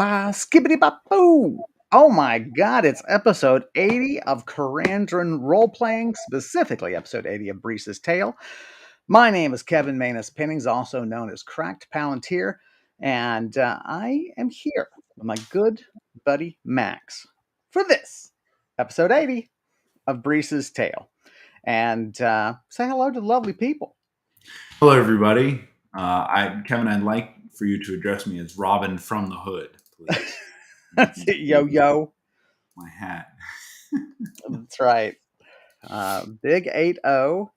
Skibbity bop boo. Oh my god, it's episode 80 of Karandrin role playing, specifically episode 80 of Brise's Tale. My name is Kevin Manus Pennings, also known as Cracked Palantir, and I am here with my good buddy Max for this episode 80 of Brise's Tale. And say hello to the lovely people. Hello, everybody. Kevin, I'd like for you to address me as Robin from the Hood, please. Yo, yo. My hat. That's right. Big 8-0.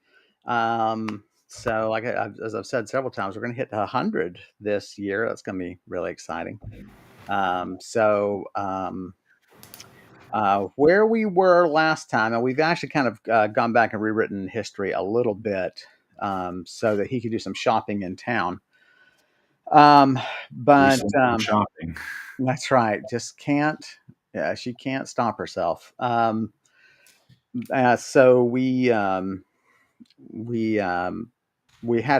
So, as I've said several times, we're going to hit 100 this year. That's going to be really exciting. Where we were last time, and we've actually kind of gone back and rewritten history a little bit so that he could do some shopping in town. But Shopping. That's right. Just can't. Yeah, she can't stop herself. So we had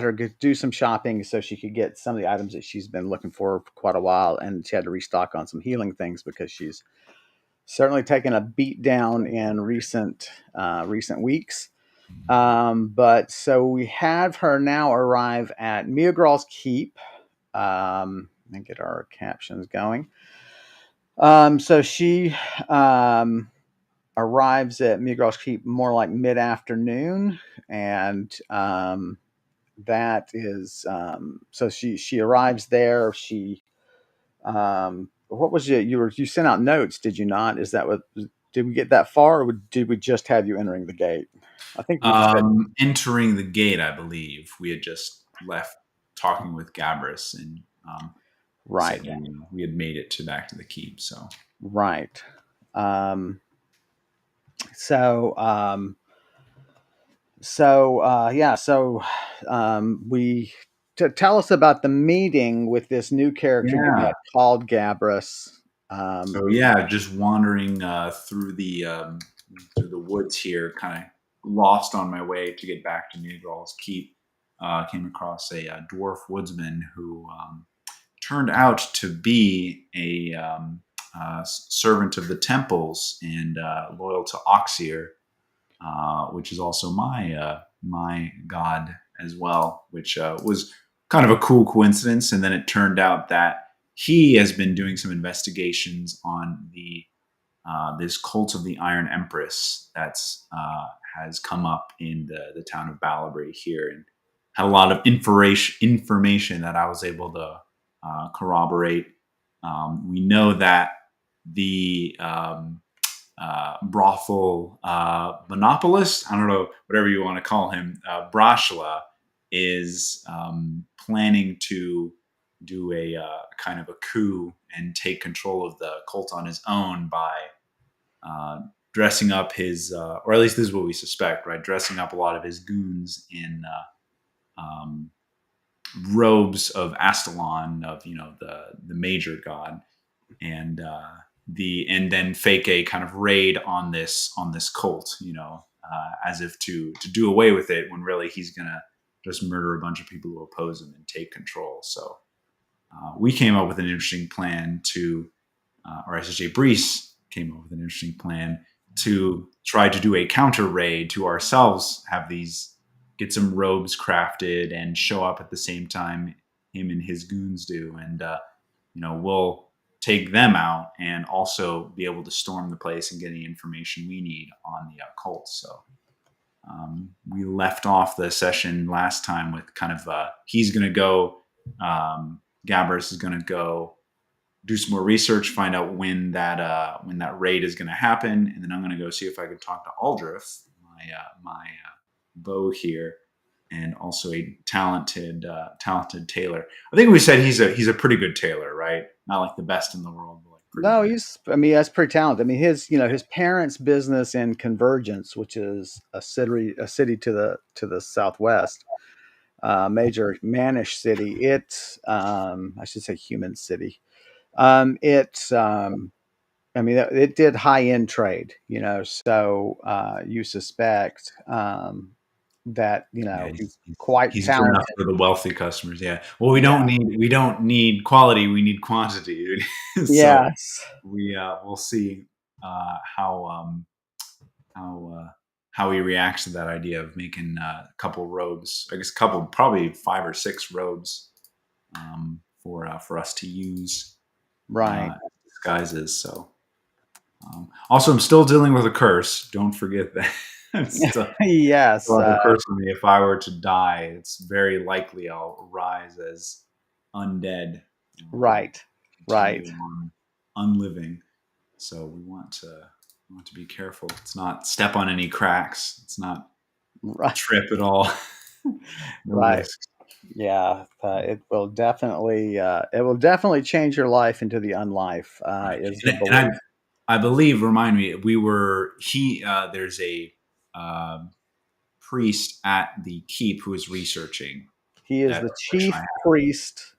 her do some shopping so she could get some of the items that she's been looking for quite a while, and she had to restock on some healing things because she's certainly taken a beat down in recent weeks. But so we have her now arrive at Miagral's Keep. And get our captions going. So she arrives at Miagral's Keep more like mid-afternoon, and that is so she arrives there. She what was it? You sent out notes, did you not? Is that what? Did we get that far, or did we just have you entering the gate? I think we just had, Entering the gate, I believe. We had just left talking with Gabris and right. said we had made it back to the keep. So right. So yeah. So we tell us about the meeting with this new character you met called Gabris. Just wandering through the woods here, kind of lost on my way to get back to Negral's Keep. Came across a dwarf woodsman who turned out to be a servant of the temples and loyal to Oxir, which is also my god as well, which was kind of a cool coincidence. And then it turned out that he has been doing some investigations on the this cult of the Iron Empress that's has come up in the town of Ballabry here, and had a lot of information that I was able to corroborate. We know that the brothel monopolist, I don't know, whatever you want to call him, Brashla, is planning to do a kind of a coup and take control of the cult on his own by dressing up his, or at least this is what we suspect, right? Dressing up a lot of his goons in robes of Astalon, of the major god, and then fake a kind of raid on this cult, as if to do away with it, when really he's gonna just murder a bunch of people who oppose him and take control. So we came up with an interesting plan to, or I should say, Brise came up with an interesting plan to try to do a counter raid to ourselves, get some robes crafted and show up at the same time him and his goons do, and we'll take them out and also be able to storm the place and get any information we need on the cult. So we left off the session last time with kind of he's going to go, Gabris is going to go do some more research, find out when that raid is going to happen, and then I'm going to go see if I can talk to Aldrif, my beau here, and also a talented tailor. I think we said he's a pretty good tailor, right? Not like the best in the world, but no, that's pretty talented. I mean, his parents' business in Convergence, which is a city to the southwest, major Manish city. It's I should say human city. It did high end trade, so you suspect that Yeah, he's quite he's good enough talented. for the wealthy customers. Yeah. Well, Yeah. we don't need quality. We need quantity. So Yes. we'll see how how how he reacts to that idea of making a couple robes. I guess a couple, probably 5 or 6 robes for us to use Right. as disguises. So also, I'm still dealing with a curse. Don't forget that. I'm Yes. still have a curse on me. If I were to die, it's very likely I'll rise as undead. Right. Right. Continue on unliving. So we want to be careful. It's not step on any cracks. It's not Right. trip at all. No Right. risks. Yeah. It will definitely change your life into the unlife. Right. Is the And belief. I believe, remind me, we were there's a um priest at the keep who is researching He is that the information I chief have. priest.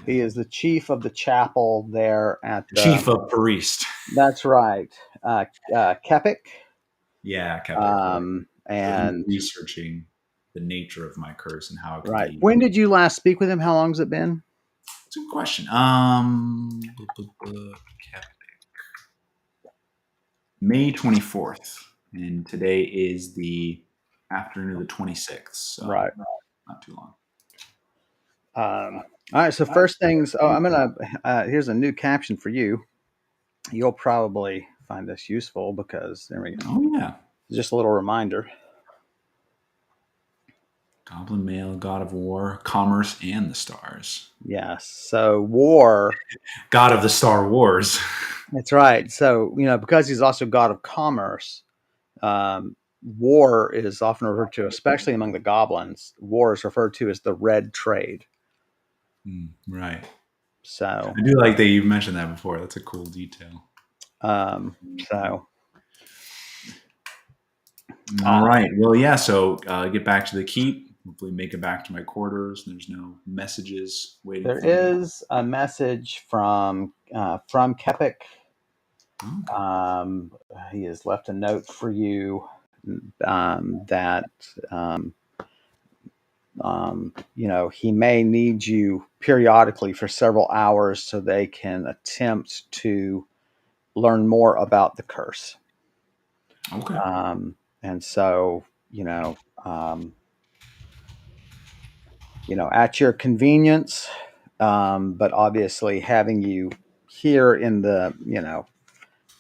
He is the chief of the chapel there at the. Chief of priest. That's right. Kepik. Yeah, Kepler. Right. So he's And researching the nature of my curse and how it could right. be. When did you last speak with him? How long has it been? It's a good question. Kep- May 24th, and today is the afternoon of the 26th. So Right. not too long. All right. So first things. Oh, I'm gonna. Here's a new caption for you. You'll probably find this useful because there we go. Oh yeah, Just a little reminder. Goblin Male, God of War, Commerce, and the Stars. Yes. So war. God of the Star Wars. That's right. So because he's also god of commerce, war is often referred to, especially among the goblins. War is referred to as the red trade. Right. So, I do like that you mentioned that before. That's a cool detail. um, so All right. Well, yeah. So get back to the keep. Hopefully, make it back to my quarters. There's no messages waiting there for me. is a message from Kepik. Okay. Um, he has left a note for you that he may need you periodically for several hours so they can attempt to learn more about the curse. Okay. And so, you know, um, at your convenience, but obviously having you here in the,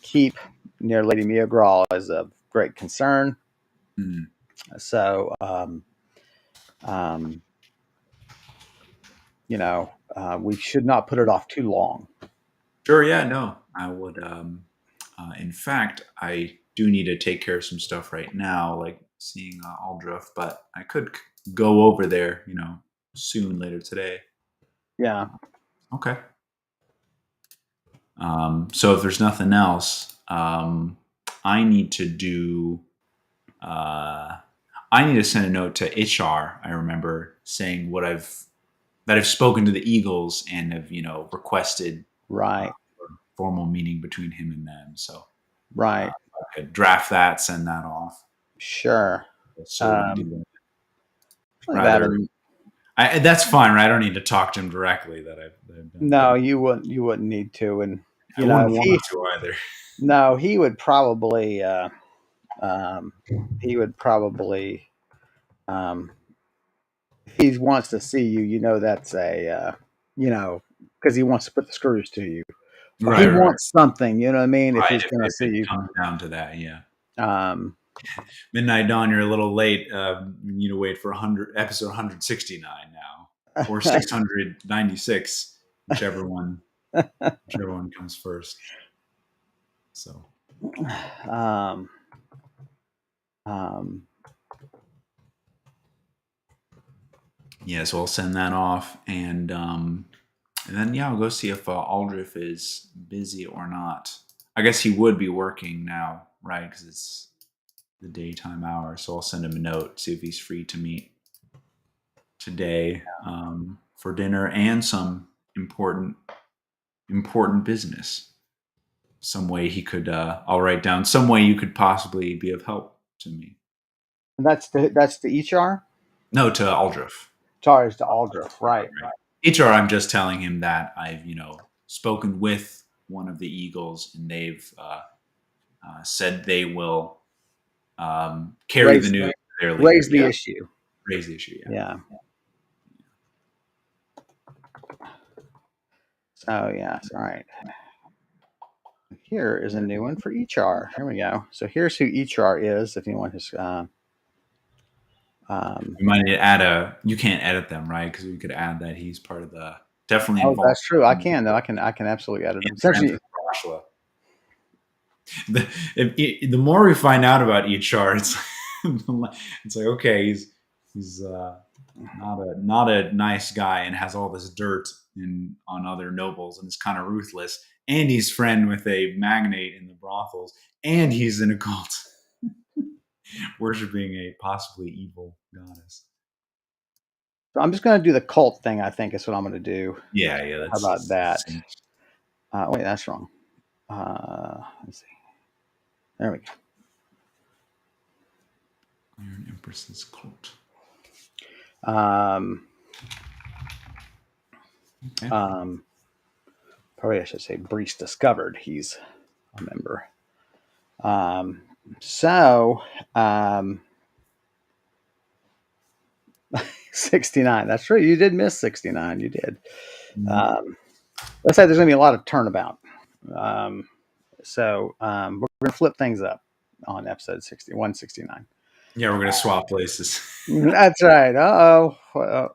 keep near Lady Mia Grawl is of great concern. Mm. So, um, we should not put it off too long. Sure. Yeah. No, I would. In fact, I do need to take care of some stuff right now, like seeing Aldruf, but I could go over there, soon later today. Yeah. Okay. So if there's nothing else, I need to do. Uh, I need to send a note to Ishar. I remember saying that I've spoken to the Eagles and have requested uh, Right. formal meeting between him and them. So Right. I could draft that, send that off. Sure. So we Um, do that rather. That's fine, right? I don't need to talk to him directly. That I've done No, that. you wouldn't need to. And I wouldn't if want he to either. no, um, he would probably um, if he wants to see you, that's you know because he wants to put the screws to you, or he Right, right, wants something. You know what I mean? If right. he's going to If see it you, comes down to that, yeah. um, Midnight Dawn, you're a little late. You need to wait for episode 169 now, or 696, whichever one comes first. So um, um, yeah, so I'll send that off, and then yeah, I'll go see if Aldrich is busy or not. I guess he would be working now, right? Because it's the daytime hour. So I'll send him a note, see if he's free to meet today for dinner and some important business. Some way he could. I'll write down some way you could possibly be of help to me. That's the Ichar. No, to Aldrich. Tar is to Aldrich, right? HR, I'm just telling him that I've spoken with one of the Eagles, and they've said they will carry the Raise news to their leader. raise the Yeah, issue. raise the issue. Yeah. Yeah. So yes, all right. Here is a new one for HR. Here we go. So here's who HR is. If anyone has, um, We might need to add a. You can't edit them, right? Because we could add that he's part of the definitely oh, involved that's true. I in can though. I can absolutely edit them. friends Essentially, with Rashla. The more we find out about HR, it's like okay, he's not a nice guy and has all this dirt on other nobles and is kind of ruthless, and he's friend with a magnate in the brothels, and he's in a cult worshiping a possibly evil goddess. so I'm just going to do the cult thing. I think is what I'm going to do. Yeah, yeah, How about that? that's Wait, that's wrong. Let's see. There we go. Iron Empress's cult. Um, Okay. Probably I should say Brise discovered he's a member. Um, so um, 69. That's true. You did miss 69. You did. Mhm. Um, let's say there's going to be a lot of turnabout. We're going to flip things up on episode 61, 69. Yeah, we're gonna swap places. That's right. Uh-oh. Oh,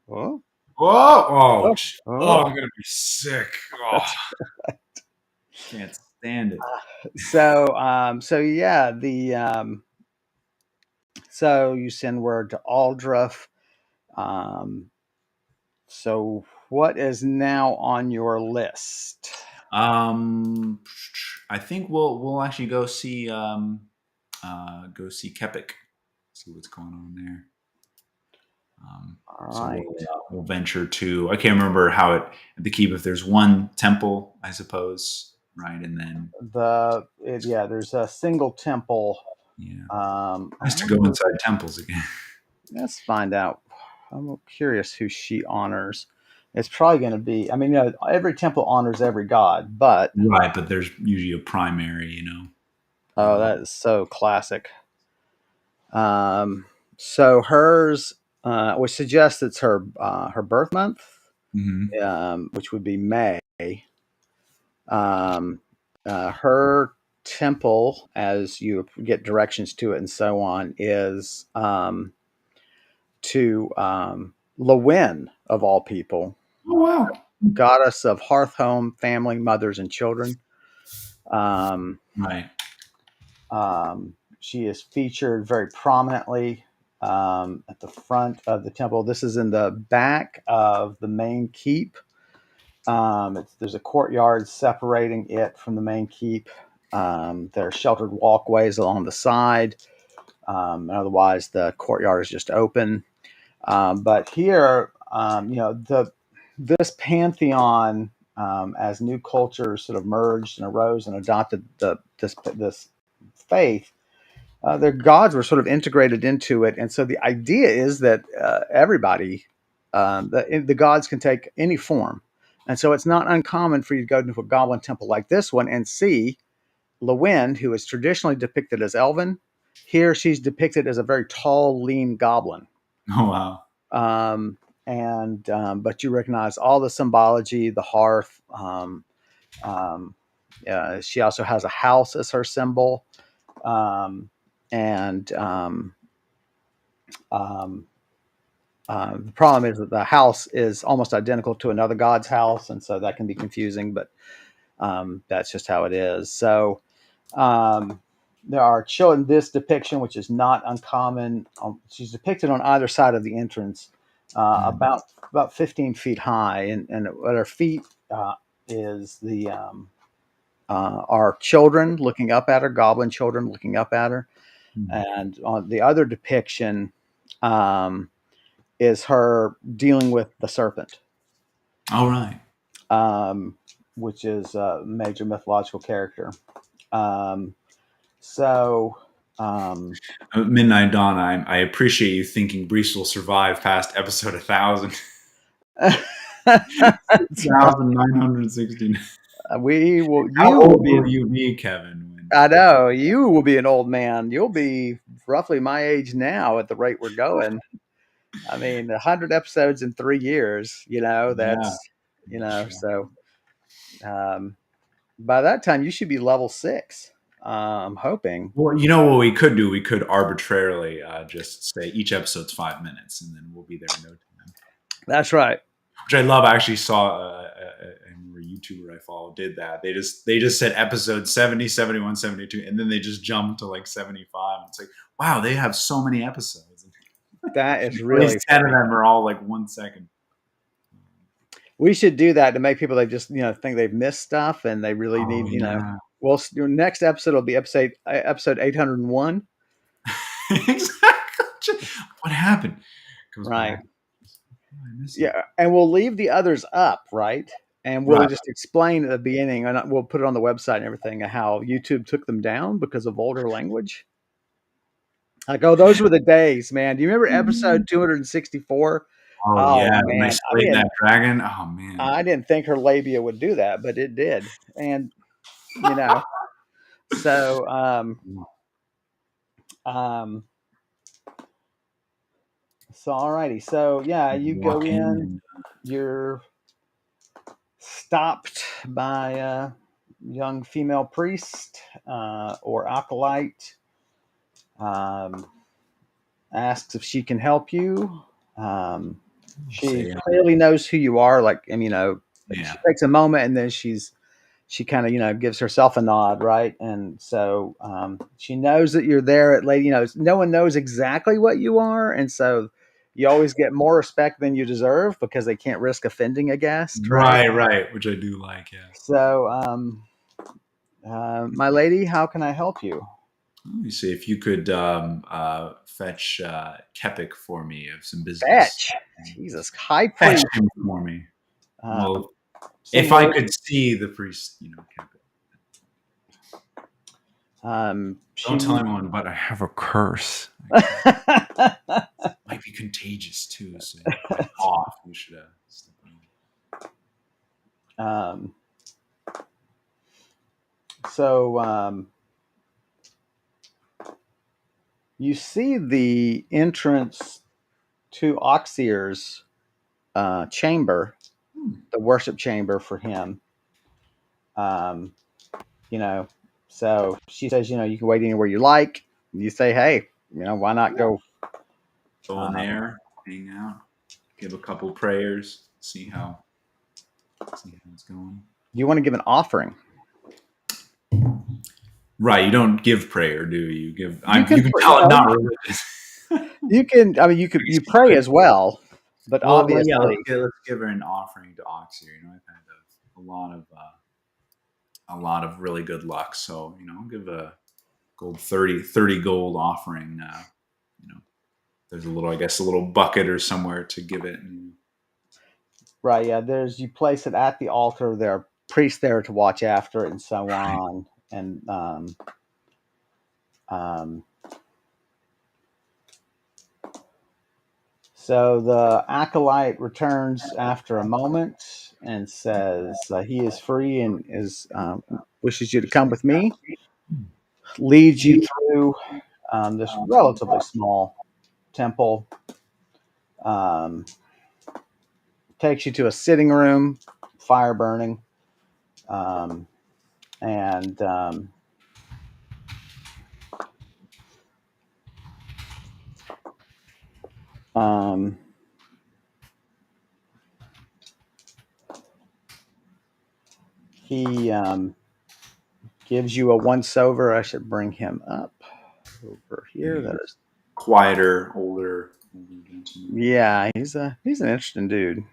Whoa! Oh, oh, oh, oh. I'm gonna be sick. Oh, That's can't stand it. so yeah, so you send word to Aldruff. Um, so what is now on your list? Um, I think we'll actually go see Kepik, see what's going on there. All So right. we'll venture to. I can't remember how it at the keep. If there's one temple, I suppose, right, and then Yeah, there's a single temple. yeah, I nice to go wonder. inside temples again. Let's find out. I'm curious who she honors. It's probably going to be. I mean, every temple honors every god, but Right, but there's usually a primary, oh, that is so classic. So hers, which suggests it's her birth month, hmm which would be May. Um, her temple, as you get directions to it and so on, is to Lewin of all people, Oh wow! goddess of hearth, home, family, mothers, and children. Um, Right. she is featured very prominently at the front of the temple. This is in the back of the main keep. There's a courtyard separating it from the main keep. There are sheltered walkways along the side. Otherwise, the courtyard is just open. But here, the this pantheon, as new cultures sort of merged and arose and adopted this faith, their gods were sort of integrated into it, and so the idea is that everybody, the gods can take any form, and so it's not uncommon for you to go into a goblin temple like this one and see Lewin, who is traditionally depicted as elven. Here, she's depicted as a very tall, lean goblin. Oh wow! Um, and But you recognize all the symbology, the hearth. Um, she also has a house as her symbol, um, and um, the problem is that the house is almost identical to another god's house, and so that can be confusing. But that's just how it is. So um, there are children. This depiction, which is not uncommon, she's depicted on either side of the entrance, Mhm. about 15 feet high, and at her feet is the are children looking up at her, goblin children looking up at her, Mhm. and on the other depiction um, is her dealing with the serpent, All right. um, which is a major mythological character. Um, so. Um, Midnight Dawn. I appreciate you thinking Brees will survive past episode 1,000. that's right. 1,969. We will. How You will old be. will you be, Kevin? When I know you will be an old man. You'll be roughly my age now at the rate we're going. I mean, 100 episodes in 3 years. yeah, That's that's true. so. Um, by that time, you should be level 6. I'm hoping. Well, you know what we could do? We could arbitrarily just say each episode's 5 minutes, and then we'll be there in no time. That's right. Which I love. I actually saw a YouTuber I follow did that. They just said episode 70, 71, 72, and then they just jumped to like 75. It's like, wow, they have so many episodes. That is At least really 10 of funny. them are all like 1 second. We should do that to make people they just think they've missed stuff and they really Oh need yeah. Well, your next episode will be episode 801. Exactly. What happened? Goes Right. back. Oh, I miss it. Yeah, and we'll leave the others up, right? And we'll Right. just explain at the beginning, and we'll put it on the website and everything, how YouTube took them down because of vulgar language. Like, oh, those were the days, man. Do you remember episode 264? Oh Oh yeah, when I man, slayed that dragon. Oh man. I didn't think her labia would do that, but it did. And you know, so um, so alrighty. So yeah, you go Walk in in. and You're stopped by a young female priest or acolyte. Um, asks if she can help you. Um, she say, clearly knows who you are. Like, and like yeah. she takes a moment and then she kind of gives herself a nod, right? And so she knows that you're there at lady. No one knows exactly what you are, and so you always get more respect than you deserve because they can't risk offending a guest, right? Right, right, which I do like, yes. So, my lady, how can I help you? Let me see if you could fetch Kepik for me of some business. Fetch, Jesus, high Fetch priest. him for me. Um, Well, some if I word. could see the priest, Kepik. Don't tell She. anyone, but I have a curse. Might be contagious too. So if I cough, you should step on. um, so you see the entrance to Oxier's chamber, Hmm. the worship chamber for him. Um, you know, so she says, you can wait anywhere you like. You say, hey, why not go? Go in Um, there, hang out, give a couple prayers, see how it's going. you want to give an offering? Right, you don't give prayer, do you? You You can, can you tell it know, not religious. you can. I mean, you pray as well, but Well, yeah. obviously, Let's give her an offering to Oxy. I've had a lot of really good luck. So I'll give a gold 30 gold offering. You know, there's I guess, a little bucket or somewhere to give it. right? Yeah, you place it at the altar. There are priests there to watch after it, and so Right. on. And um, so the acolyte returns after a moment and says he is free and is wishes you to come with me. Leads you through this relatively small temple. Um, takes you to a sitting room, fire burning, um, and um, he gives you a once over. I should bring him up over here. That is, Quieter, older gentleman. yeah, he's an interesting dude.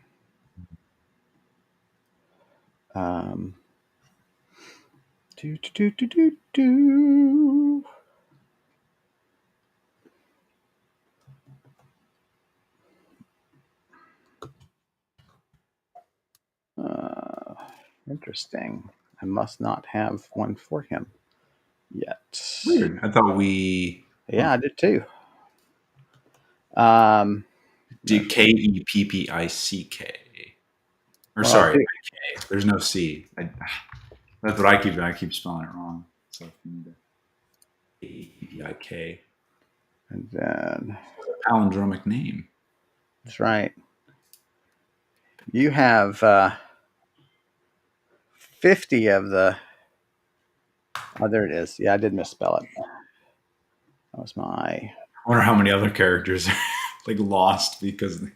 Um, do, do, do, do, do, do. Uh, interesting. I must not have one for him. yet. Weird. I thought we. Yeah, Huh. I did too. Um, Did Keppick? Or well, sorry, K. There's no C. That's what I keep spelling it wrong. So Keppick. and then Palindromic name. that's right. You have 50 of the. Oh, there it is. Yeah, I did misspell it. That was my. I wonder how many other characters are like lost because we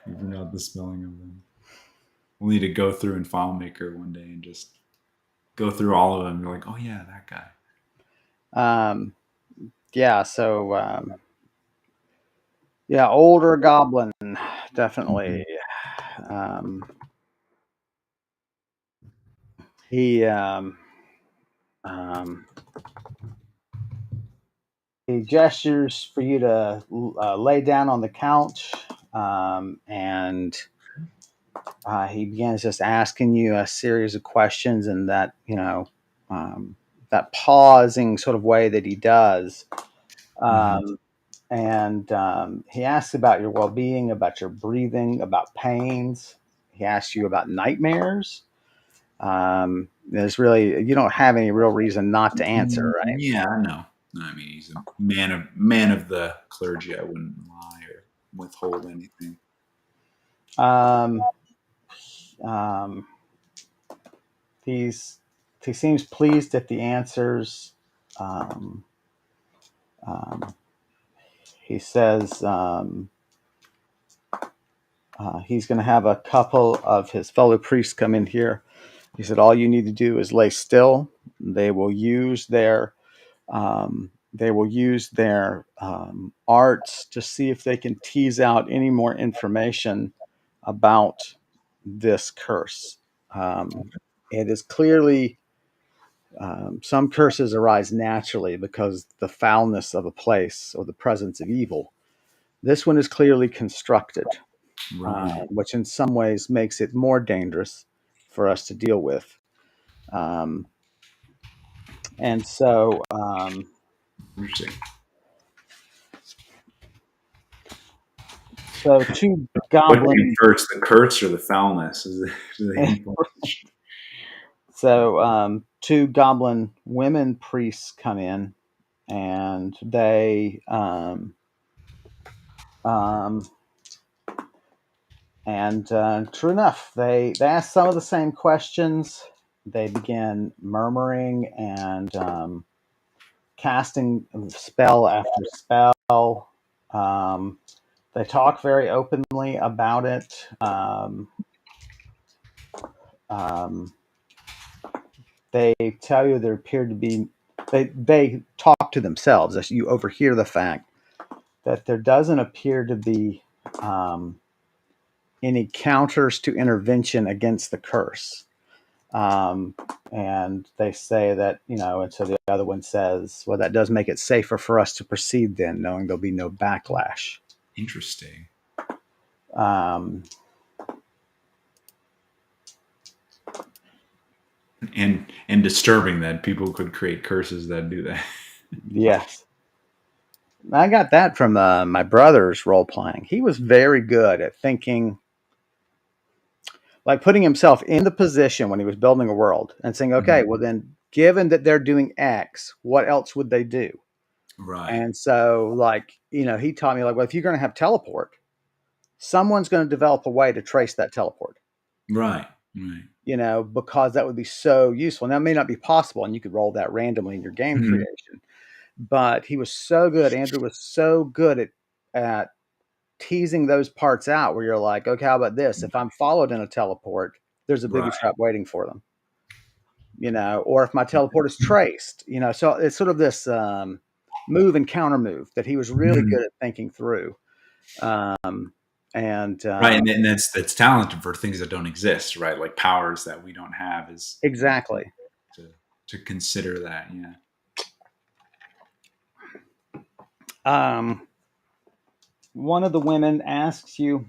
forgot the spelling of them. We'll need to go through in FileMaker one day and just go through all of them. And you're like, oh yeah, that guy. Um, yeah, so yeah, older goblin, definitely. Mhm. Um, he um, he gestures for you to lay down on the couch, and he begins just asking you a series of questions, and that that pausing sort of way that he does. Mhm. Um, and he asks about your well-being, about your breathing, about pains. He asks you about nightmares. There's really you don't have any real reason not to answer, right? Yeah, I know. I mean, he's a man of the clergy. I wouldn't lie or withhold anything. Um, um, he's he seems pleased at the answers. Um, um, he says he's going to have a couple of his fellow priests come in here. He said all you need to do is lay still. They will use their arts to see if they can tease out any more information about this curse. Um, it is clearly some curses arise naturally because the foulness of a place or the presence of evil. This one is clearly constructed, Right. which in some ways makes it more dangerous for us to deal with. Um, and so, Interesting. so two What came goblin first, the curse or the foulness? Is the important. So, two goblin women priests come in, and um, true enough, they ask some of the same questions. They begin murmuring and casting spell after spell. Um, they talk very openly about it. Um, they tell you there appeared to be. They talk to themselves as you overhear the fact that there doesn't appear to be um, any counters to intervention against the curse. Um, and they say that, and so the other one says, well, that does make it safer for us to proceed then, knowing there'll be no backlash. Interesting. Um, And disturbing that people could create curses that do that. yes. I got that from my brother's role playing. He was very good at thinking, like putting himself in the position when he was building a world and saying, okay, Mhm. well, then, given that they're doing X, what else would they do? Right. And so, like, he taught me, like, well, if you're going to have teleport, someone's going to develop a way to trace that teleport, Right. Right. because that would be so useful. Now, it may not be possible, and you could roll that randomly in your game Mhm. creation, but he was so good. Andrew was so good at teasing those parts out where you're like, okay, how about this? If I'm followed in a teleport, there's a booby Right. trap waiting for them, or if my teleport is traced, so it's sort of this move and counter move that he was really Mhm. good at thinking through. Um, and Right. And that's talented for things that don't exist, right? Like powers that we don't have is, exactly. to consider that. Yeah. Um, one of the women asks you,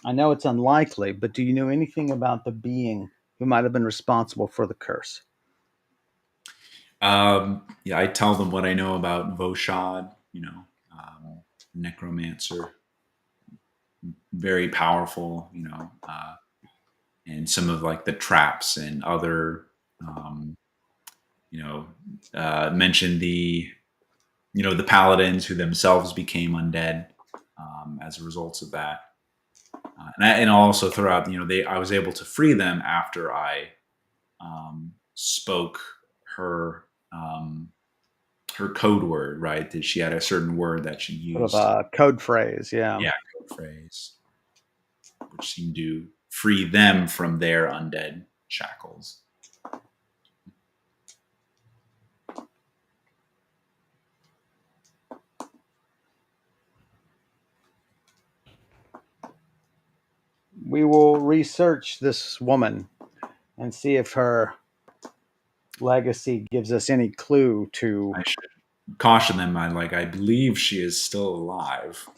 I know it's unlikely, but do you know anything about the being who might have been responsible for the curse? Yeah, I tell them what I know about Voshad, necromancer, very powerful, and some of like the traps and other, um, you know, mention the paladins who themselves became undead as a result of that. And I'll also throw out, I was able to free them after I spoke her um, her code word, right? That she had a certain word that she Sort of used. a code phrase, yeah. Yeah, code phrase, which seemed to free them from their undead shackles. We will research this woman and see if her legacy gives us any clue to. I should caution them. I believe she is still alive,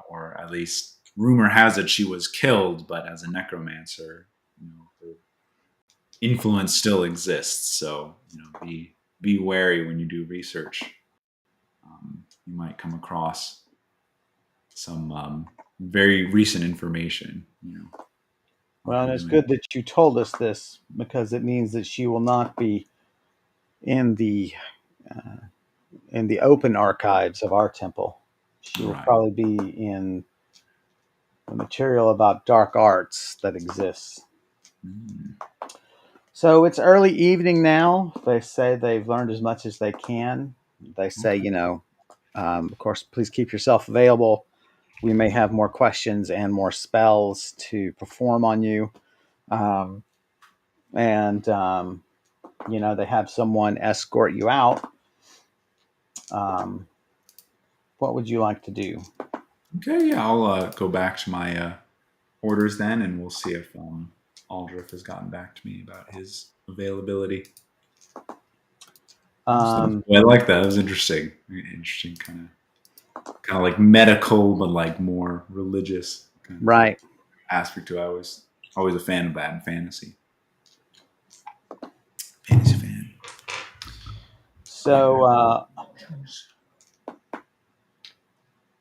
or at least rumor has it she was killed. But as a necromancer, her influence still exists. So be wary when you do research. You might come across some very recent information. Well, and Her it's doing. good that you told us this because it means that she will not be in the uh, in the open archives of our temple. She will Right. probably be in the material about dark arts that exists. Mm. So it's early evening now. They say they've learned as much as they can. They say, Okay. of course, please keep yourself available. We may have more questions and more spells to perform on you. Um, and they have someone escort you out. Um, what would you like to do? Okay. Yeah, I'll go back to my orders then, and we'll see if Aldrich has gotten back to me about his availability. Good stuff. Um, Well, I like that. That was interesting. Interesting, kind of like medical, but like more religious kind of right. aspect to it. I was always a fan of that in fantasy. Fantasy fan. So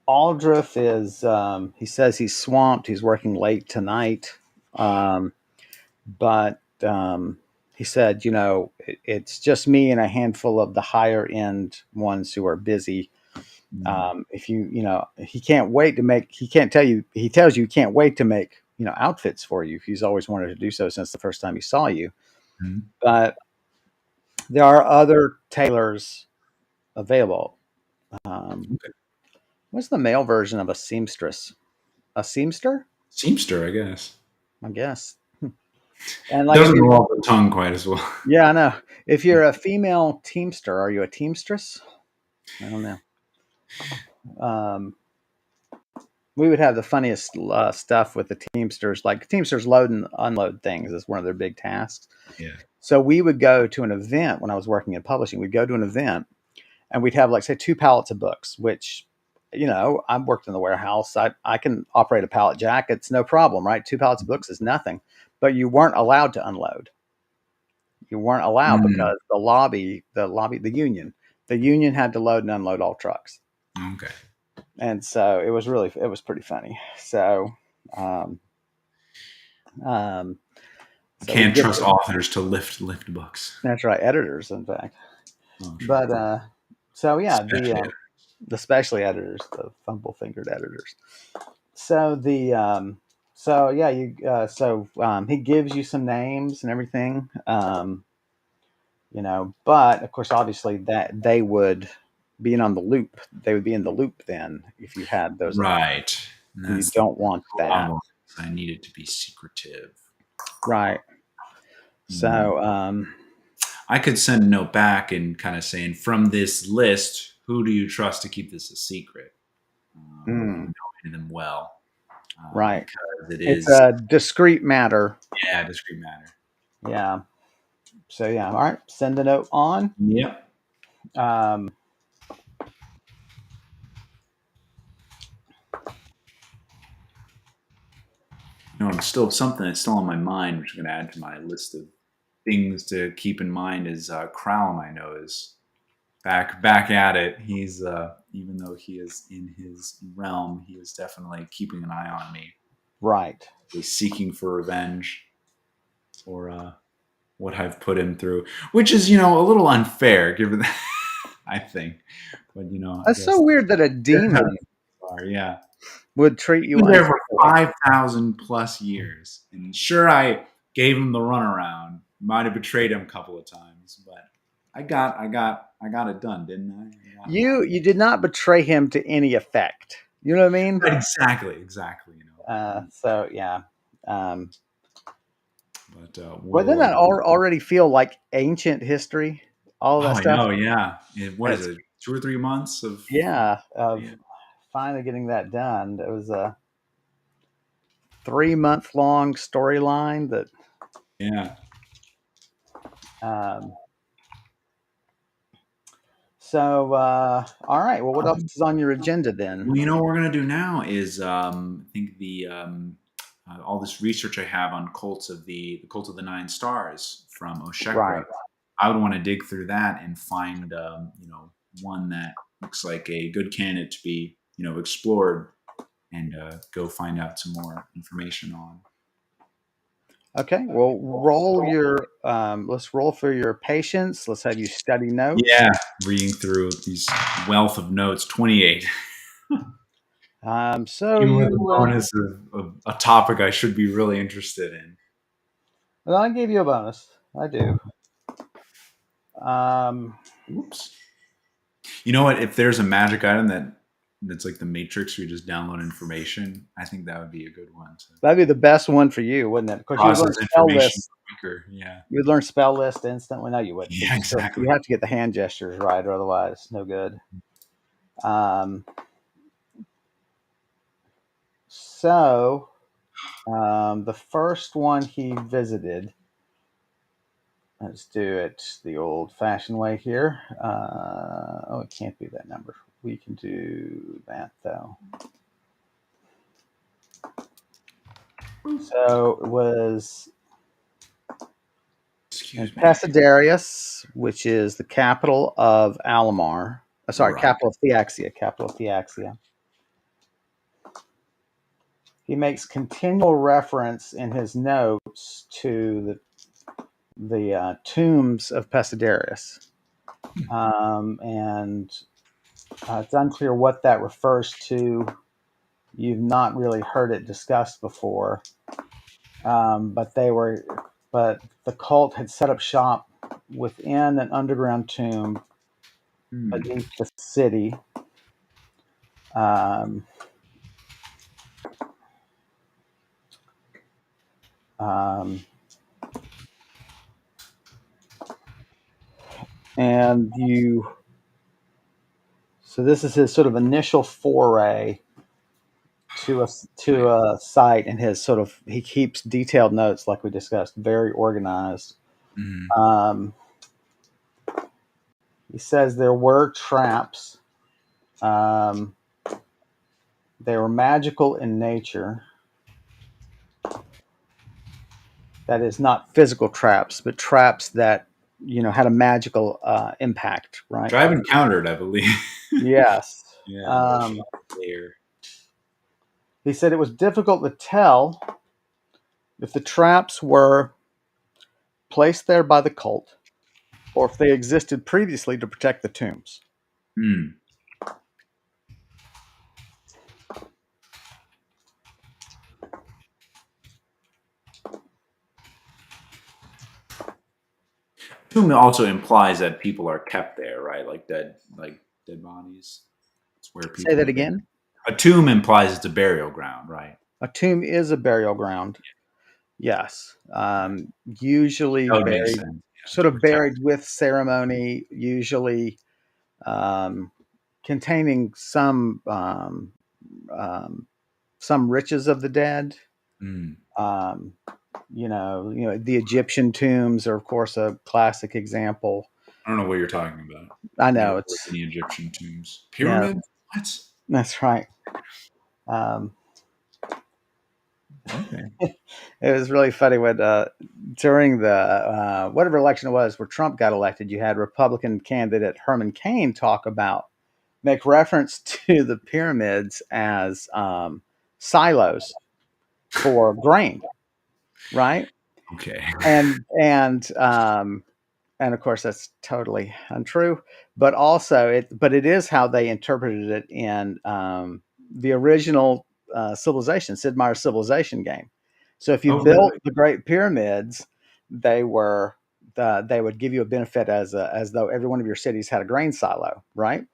Aldrich is, he says he's swamped. He's working late tonight. But he said, it's just me and a handful of the higher end ones who are busy. Mm. If he can't wait to make, he can't tell you, he tells you he can't wait to make, outfits for you. He's always wanted to do so since the first time he saw you. Mm. But there are other tailors available. Um, Okay. what's the male version of a seamstress? A seamster, Seamster, I guess. I guess. And like if Doesn't you, roll off the tongue quite as well. yeah, I know. If you're a female teamster, are you a teamstress? I don't know. Um, we would have the funniest stuff with the teamsters. Like teamsters load and unload things is one of their big tasks. Yeah. So we would go to an event when I was working in publishing. We'd go to an event and we'd have like say two pallets of books, which I've worked in the warehouse. I can operate a pallet jack. It's no problem, right? Two pallets of books is nothing. But you weren't allowed to unload. You weren't allowed Mm. because the union had to load and unload all trucks. Okay. And so it was pretty funny. So, um, um, so we Can't get trust authors to lift books. that's right, editors, in fact. Oh, true. But so yeah, Especially. the specialty editors, the fumble fingered editors. So so yeah, he gives you some names and everything. But of course, obviously that they would being on the loop, they would be in the loop then if you had those names. Right. And You that's the don't want that, problem. I need it to be secretive. right? Mm. So I could send a note back and kind of saying, from this list, who do you trust to keep this a secret? If you mm, know any of them well, right. because it It's is, a discrete matter. yeah, a discrete matter. Yeah. So yeah, all right. Send a note on. Yep. Um, It's still something that's still on my mind, which I'm going to add to my list of things to keep in mind is Kralm. I know is back at it. He's even though he is in his realm, he is definitely keeping an eye on me. Right. He's seeking for revenge for what I've put him through, which is a little unfair given that I think. But I That's so guess weird that a demon yeah. would treat He you was there for unfairly. 5,000 plus years. And sure, I gave him the runaround. Might have betrayed him a couple of times, but I got it done, didn't I? I got You did not betray him to any effect. You know what I mean? right, exactly. So yeah. Um, But well, doesn't that already feel like ancient history? All of oh, that I stuff. know, yeah. What is It's it? 2 or 3 months of yeah. Of yeah, finally getting that done. It was a 3 month long storyline that. yeah. Um, so all right. Well, what else is on your agenda then? Well, what we're gonna do now is I think the all this research I have on cults of the cult of the nine stars from Oshekra. Right. I would want to dig through that and find one that looks like a good candidate to be explored and go find out some more information on. Okay. Well, roll your. Let's roll for your patience. Let's have you study notes. Yeah, reading through these wealth of notes, 28. So Even with the you. bonus of a topic I should be really interested in. Well, I gave you a bonus. I do. Oops. You know what? If there's a magic item that's like the Matrix, where you just download information, I think that would be a good one to That'd be the best one for you, wouldn't it? Because you would learn process spell information lists. quicker. Yeah. You'd learn spell list instantly. No, you wouldn't, because Yeah, you exactly. have to get the hand gestures right, or otherwise, no good. Um, so the first one he visited. Let's do it the old-fashioned way here. Oh, it can't be that number. We can do that though. So it was in Excuse me. Pasidarius, which is the capital of Alamar. Sorry, Right. capital of Theaxia. Capital of Theaxia. He makes continual reference in his notes to the tombs of Pasidarius, and it's unclear what that refers to. You've not really heard it discussed before, but the cult had set up shop within an underground tomb Hmm. beneath the city. Um, um, and you, so this is his sort of initial foray to a site, and his sort of he keeps detailed notes like we discussed, very organized. Hmm. Um, he says there were traps. Um, they were magical in nature. That is not physical traps, but traps that had a magical impact, Which right? I've encountered, I believe. Yes. Yeah. Um, There. he said it was difficult to tell if the traps were placed there by the cult or if they existed previously to protect the tombs. Hmm. Tomb also implies that people are kept there, right? Like dead bodies. It's where Say people that are buried. again. A tomb implies it's a burial ground, right? A tomb is a burial ground. Yes. Usually That would make buried, sense. Yeah, sort to of protect. buried with ceremony, usually um, containing um, some riches of the dead. Mm. Um, the Egyptian tombs are, of course, a classic example. I don't know what you're talking about. I Never know worked it's in the Egyptian tombs. yeah, Pyramids? What? that's right. Um, Okay. It was really funny when during the whatever election it was where Trump got elected, you had Republican candidate Herman Cain make reference to the pyramids as silos for grain, right? Okay. And and of course that's totally untrue. But also but it is how they interpreted it in the original Sid Meier's Civilization game. So if you Oh, built really? the Great Pyramids, they were they would give you a benefit as though every one of your cities had a grain silo, right?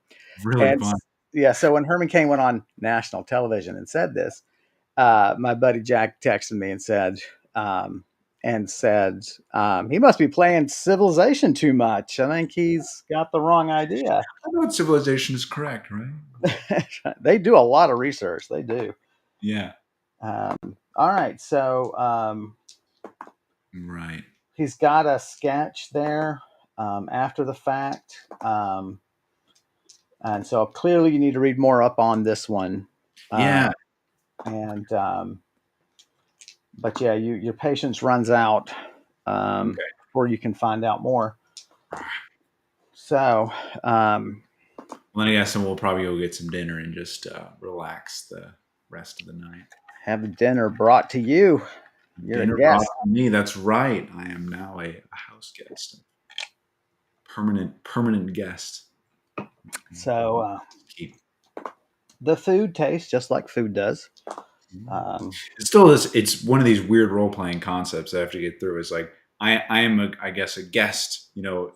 Really And fun. yeah, so when Herman Cain went on national television and said this, my buddy Jack texted me um, and said he must be playing Civilization too much. I think he's got the wrong idea. I know civilization is correct, right? They do a lot of research. They do. Yeah. All right, so Right. he's got a sketch there after the fact, and so clearly you need to read more up on this one. Uh, Yeah. and But yeah, your patience runs out Okay. before you can find out more. So, um, Well, then I guess then we'll probably go get some dinner and just relax the rest of the night. have dinner brought to you. You're a Dinner brought guest. to me. That's right. I am now a house guest, permanent guest. So, Keep. the food tastes just like food does. Um, It's still this. It's one of these weird role playing concepts I have to get through. Is like I am I guess a guest, to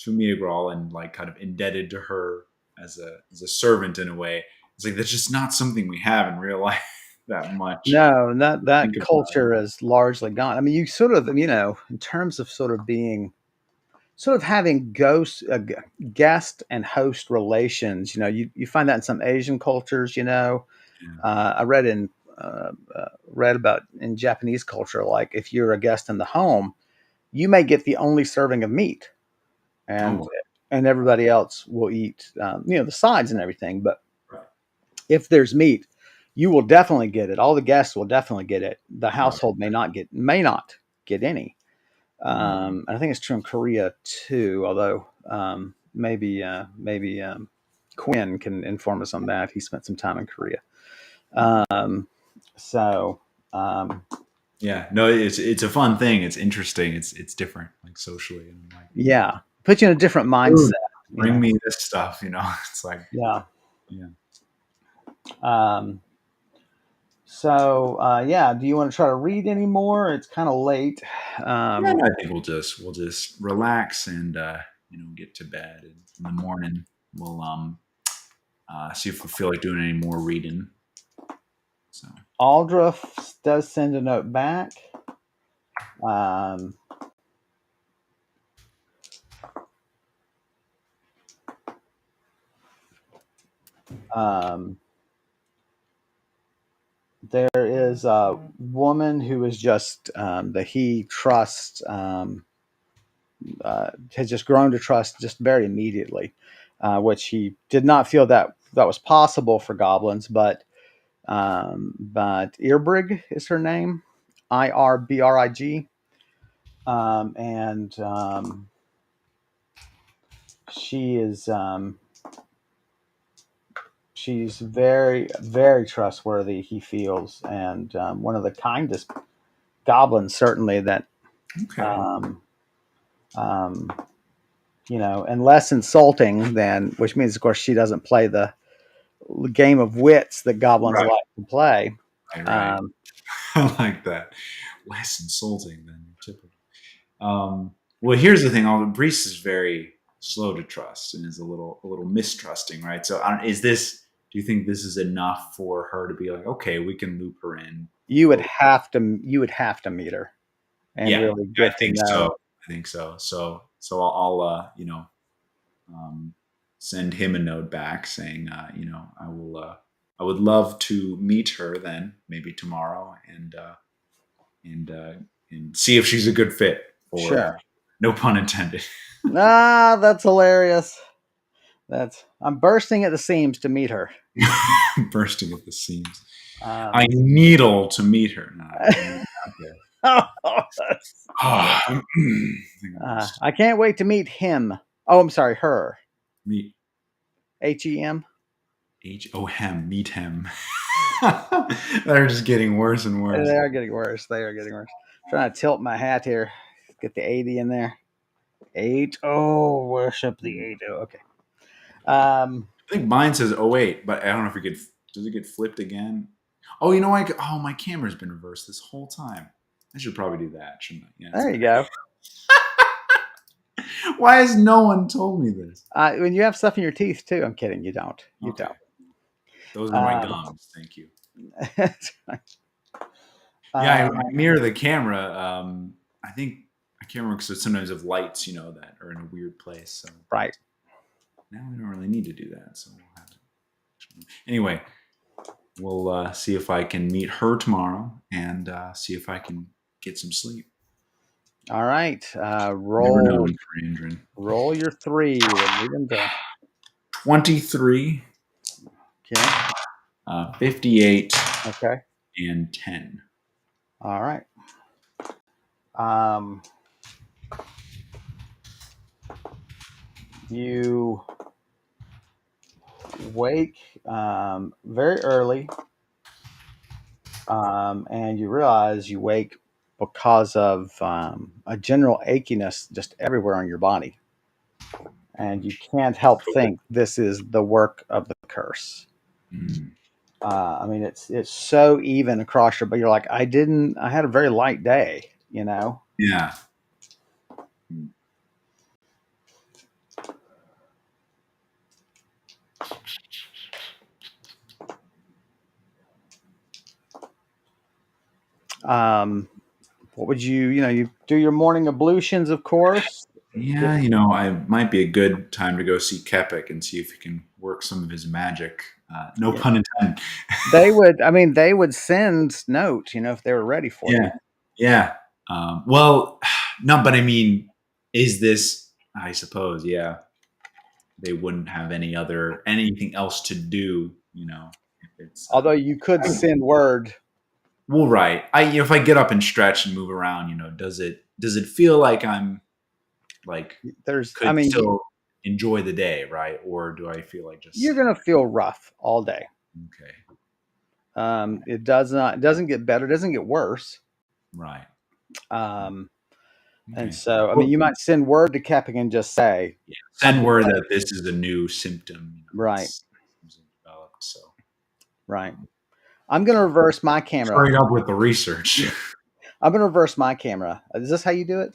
Mia Grawl and like kind of indebted to her as a servant in a way. It's like that's just not something we have in real life that much. no, that Think about it. culture is largely gone. I mean, you sort of, in terms of sort of having guest and host relations. You find that in some Asian cultures. Yeah. I read about in Japanese culture, like if you're a guest in the home, you may get the only serving of meat, and Oh, everybody else will eat, the sides and everything. But right, if there's meat, you will definitely get it. All the guests will definitely get it. The right. household may not get any. Mm. And I think it's true in Korea too. Although maybe Quinn can inform us on that. He spent some time in Korea. Um, so um, Yeah, no, it's a fun thing. It's interesting. It's different, like socially, and I'm like, yeah, put you in a different mindset. "Food, You bring know. me this stuff. It's like, Yeah. yeah, Um, yeah, do you want to try to read any more? It's kind of late. yeah. Um, I think we'll just relax and get to bed. And in the morning, we'll see if we feel like doing any more reading. So Aldra does send a note back. Um, um, there is a woman who is just that he trusts, has just grown to trust just very immediately, which he did not feel that was possible for goblins, but Irbrig is her name, Irbrig, and she is she's very very trustworthy. He feels, and one of the kindest goblins certainly that okay, um, um, and less insulting than, which means of course she doesn't play the game of wits that goblins right, like to play. right. Um, I like that. Less insulting than typical. Well, here's the thing. All Brees is very slow to trust and is a little mistrusting, right? So, is this? Do you think this is enough for her to be like, okay, we can loop her in? But you would have to meet her and yeah, really I get to think know. so. I think so. So I'll um, send him a note back saying, I would love to meet her then, maybe tomorrow, and uh, and see if she's a good fit for. Sure. No pun intended. Ah, that's hilarious. I'm bursting at the seams to meet her. Bursting at the seams. I Um, needle to meet her. No, I mean, okay. that's funny. Ah, I think I'm just I can't wait to meet him. Oh, I'm sorry, her. meet Hem. meet him. They're just getting worse and They worse. are getting worse. They are getting worse. Trying to tilt my hat here. Get the 80 in there. Eight. Oh, worship the eight. Oh, okay. Um, I think mine says 08, but I don't know if does it get flipped again? Oh, you know, my camera's been reversed this whole time. I should probably do that, shouldn't I? Yeah, it's there you better. go. Why has no one told me this? When you have stuff in your teeth too, I'm kidding. You don't. You Okay, don't. those are my Um, gums. Thank you. Yeah, I um, mirror the camera. I think I can't remember because sometimes of lights, that are in a weird place. So right. now we don't really need to do that. So we'll have to. Anyway, we'll see if I can meet her tomorrow and see if I can get some sleep. All right. Never Roll. known for Andrin. Roll your three. We need them to. 23, Okay. 58, Okay. and 10. All right. Um, you wake very early, and you realize you wake because of a general achiness just everywhere on your body, and you can't help think this is the work of the curse. Mm. I mean, it's so even across your, but you're like, I had a very light day, you know. Yeah. Um, what would you do your morning ablutions, of course. Yeah, I might be a good time to go see Kepik and see if he can work some of his magic. No Yeah. pun intended. They would send note, if they were ready for you. Yeah. Yeah. Well, no, but I mean, is this, I suppose, yeah, they wouldn't have anything else to do, if it's, Although you could send word. well, right. If I get up and stretch and move around, does it feel like I'm like, I could mean, still enjoy the day, right? Or do I feel like just you're sitting gonna feel rough all day. there? Okay. It doesn't get better, it doesn't get worse. Right. Um, and Okay. so, I mean, Well, you might send word to Keping and just say yeah. Send something word like, that this is a new symptom, right, that's developed. So right. I'm gonna reverse my camera. hurry up with the research. I'm gonna reverse my camera. Is this how you do it?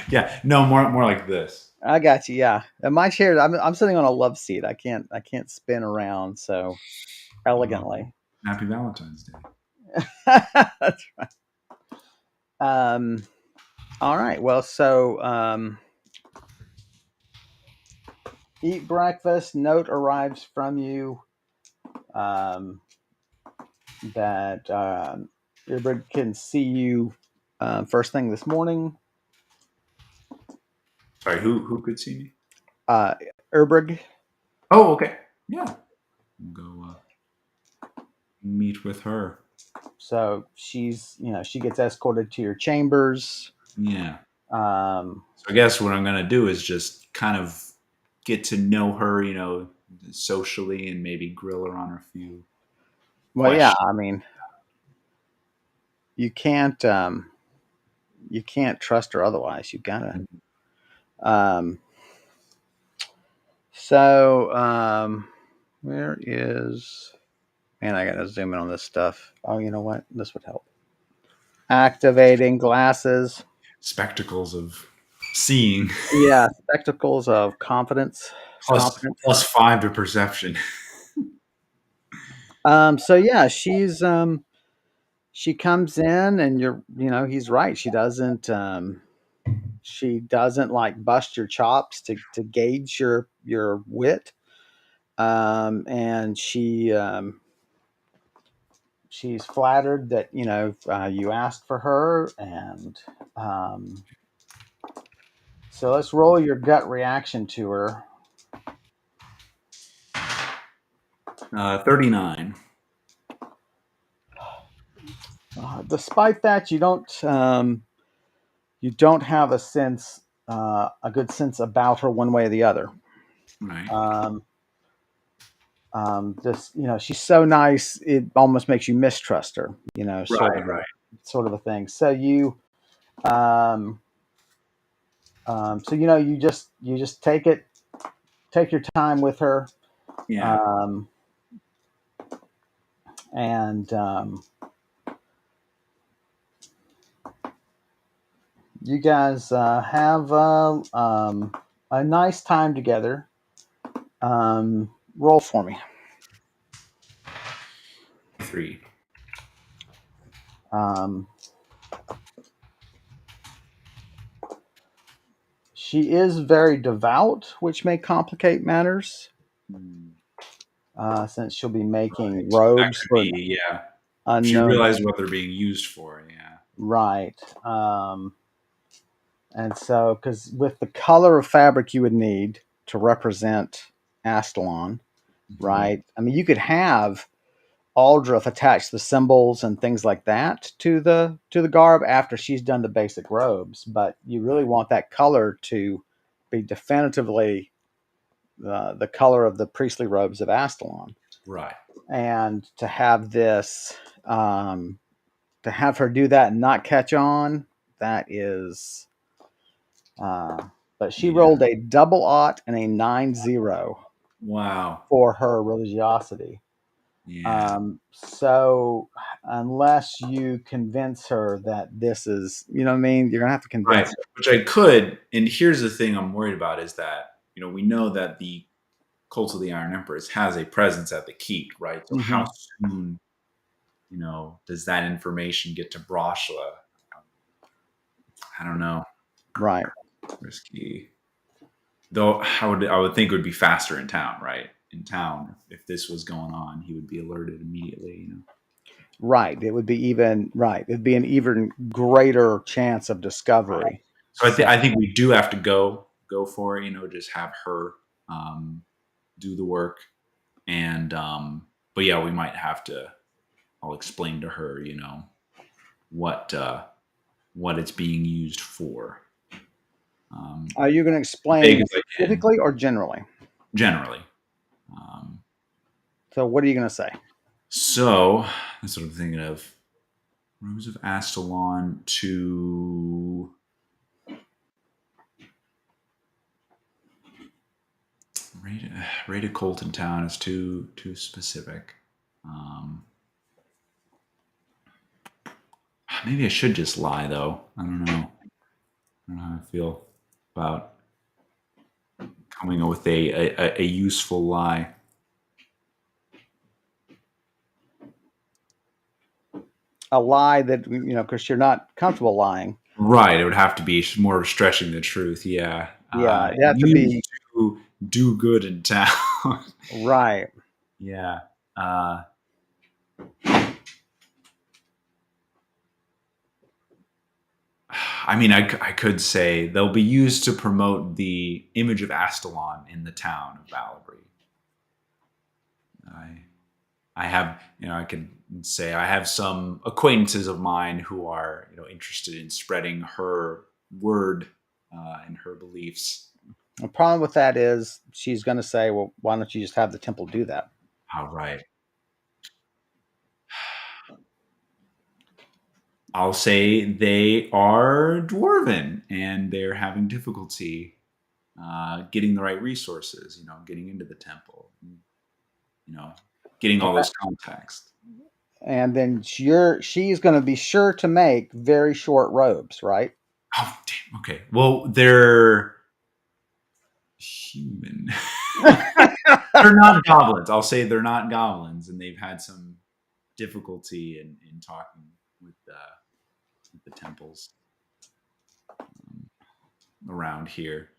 Yeah. No, more like this. I got you. Yeah, and my chair. I'm sitting on a love seat. I can't spin around so Oh, elegantly. happy Valentine's Day. That's right. All right. Well, so eat breakfast. Note arrives from you um, that Earbird can see you first thing this morning. Sorry, who could see me? Uh, Erbrig. Oh, okay. Yeah. We'll go meet with her. So she gets escorted to your chambers. Yeah. Um, So I guess what I'm gonna do is just kind of get to know her, socially, and maybe grill her on a few well, yeah. questions. I mean, you can't trust her otherwise. You gotta. Um, where is? Man, I gotta zoom in on this stuff. Oh, you know what? This would help. Activating glasses. Spectacles of seeing. Yeah, spectacles of confidence. plus Confidence. plus 5 to perception. So yeah, she comes in, and he's right. She doesn't like bust your chops to gauge your wit. And she's flattered that you asked for her, and um, so let's roll your gut reaction to her. 39. Despite that, you don't have a sense, a good sense about her one way or the other. Right. Um, just she's so nice, it almost makes you mistrust her. Right. Right. Sort of a thing. So um, you just take your time with her, Yeah. um, and you guys have a nice time together. Roll for me. 3. Um, she is very devout, which may complicate matters, Mm, since she'll be making right. That robes could for an be. Yeah. If she unknown. realized what they're being used for. Yeah. Right. And so, because with the color of fabric you would need to represent Astalon, Hmm. right? I mean, you could have Aldrich attach the symbols and things like that to the garb after she's done the basic robes, but you really Right. want that color to be definitively the color of the priestly robes of Astalon, Right. and to have this, um, to have her do that and not catch on, that is. But she Yeah. rolled a double aught and a 9-0 Wow. for her religiosity. Yeah. So unless you convince her that this is, what I mean, you're gonna have to Right. convince Which I could. And here's the thing I'm worried about is that, we know that the Cult of the Iron Empress has a presence at the keep, right? So her. how soon, does that information get to Broshla? I don't know. Right. Risky. Though I would think it would be faster in town, right? In town, if this was going on, he would be alerted immediately. Right. It would be even right. It'd be an even greater chance of Right. discovery. So I think So I think we do have to go for it. Just have her um, do the work, and but yeah, we might have to. I'll explain to her, what what it's being used for. are you going to Vague explain as I can, specifically or generally? generally. Um, So what are you going to say? so that's what I'm thinking of. Rose of Astalon to rate a Colton town is too specific. Um, maybe I should just lie though. I don't know. I don't know how I feel about coming up with a useful lie. A lie that because you're not comfortable lying. Right, it would have to be more stretching the truth. Yeah, Yeah, you have to used be to do good in town. right. Yeah. Uh, I mean, I could say they'll be used to promote the image of Astalon in the town of Balabry. I I have, I could say I have some acquaintances of mine who are, interested in spreading her word and her beliefs. The problem with that is she's going to say, well, why don't you just have the temple do that? All right. I'll say they are dwarven and they're having difficulty getting the right resources, getting into the temple, you know, getting all those contacts. And then she's going to be sure to make very short robes, right? Oh, damn. Okay. Well, they're human. They're not goblins. I'll say they're not goblins, and they've had some difficulty in talking with the temples around here.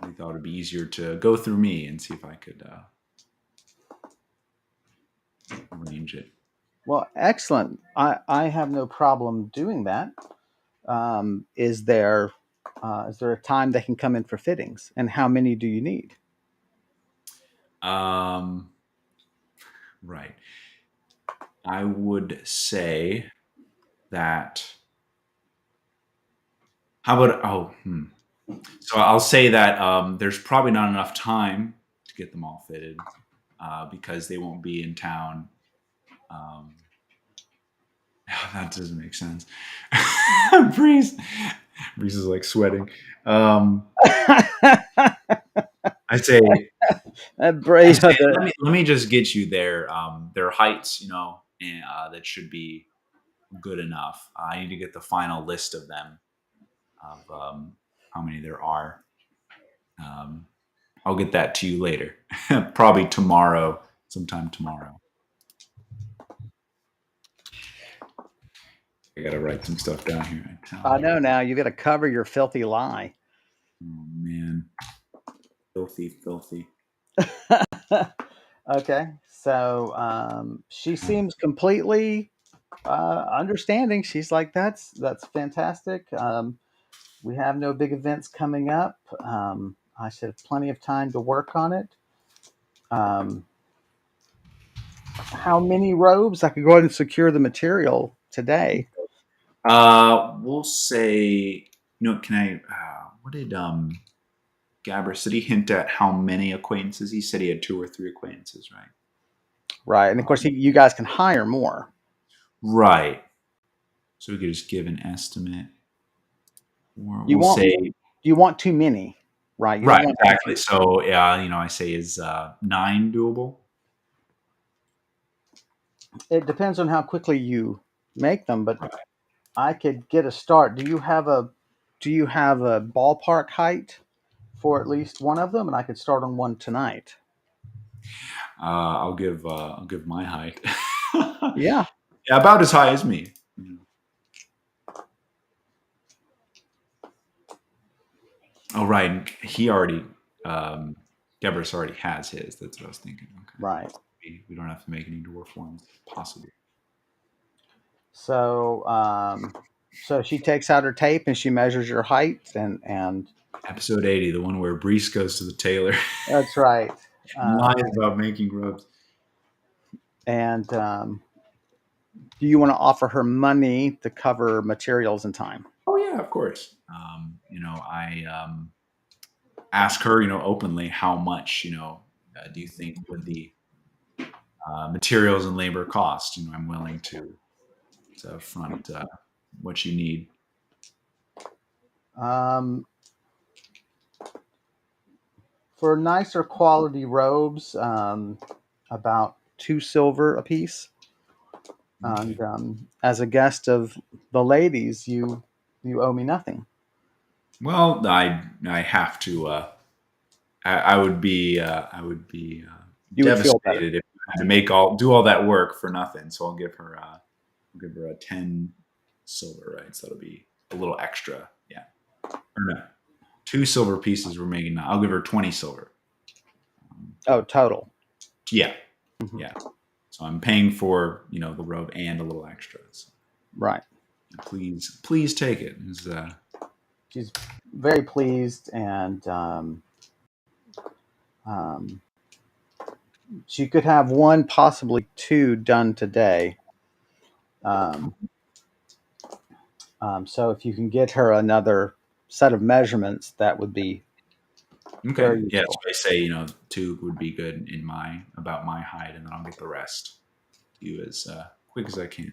They thought it'd be easier to go through me and see if I could arrange it. Well, excellent. I have no problem doing that. Is there a time they can come in for fittings, and how many do you need? Um, right. I would say. that. How about So I'll say that there's probably not enough time to get them all fitted because they won't be in town. Um, that doesn't make sense. Breeze, Breeze is like sweating. Um, I say, That brave. let me just get you their heights, and that should be good enough. I need to get the final list of them of how many there are. Um, I'll get that to you later, probably tomorrow, sometime tomorrow. I gotta write some stuff down here. I tell I you, know now. You got to cover your filthy lie. oh man, filthy, filthy. Okay, so she seems completely understanding. She's like, that's fantastic. We have no big events coming up. I should have plenty of time to work on it. Um, how many robes? I could go ahead and secure the material today. We'll say, can I? What did Gabber said? He hint at how many acquaintances? He said he had 2 or 3 acquaintances, right? Right, and of course, you guys can hire more. Right. So we could just give an estimate, or You we'll want say, you want too many, right? You don't right, want too exactly. few. So yeah, I say is 9 doable? It depends on how quickly you make them, but Right. I could get a start. Do you have a ballpark height for at least one of them, and I could start on one tonight. I'll give my height. Yeah, Yeah, about as high as me. Oh, right. And he already, um, Gebers already has his. That's what I was thinking. Okay. right. We don't have to make any dwarf ones, possibly. So, so she takes out her tape and she measures your height, and Episode 80, the one where Brees goes to the tailor that's right. and lies Um, about making rubs. and do you want to offer her money to cover materials and time? Oh, yeah, of course. I ask her, openly, how much, do you think would the materials and labor cost? I'm willing to front what you need. Um, for nicer quality robes, about 2 silver apiece. Okay. And as a guest of the ladies, you owe me nothing. Well, I have to. I would be You would feel better. devastated if I had to do all that work for nothing. So I'll give her a 10 silver, right? So that'll be a little extra. Yeah. Or no, 2 silver pieces we're making now. I'll give her 20 silver. Oh, total. Yeah. Mhm. Yeah. So I'm paying for the robe and a little extra. So Right. please take it. She's very pleased, and um, she could have one, possibly two, done today. Um, so if you can get her another set of measurements, that would be Okay. very Yeah. useful. So I say 2 would be good about my height, and then I'll get the rest to you as quick as I can.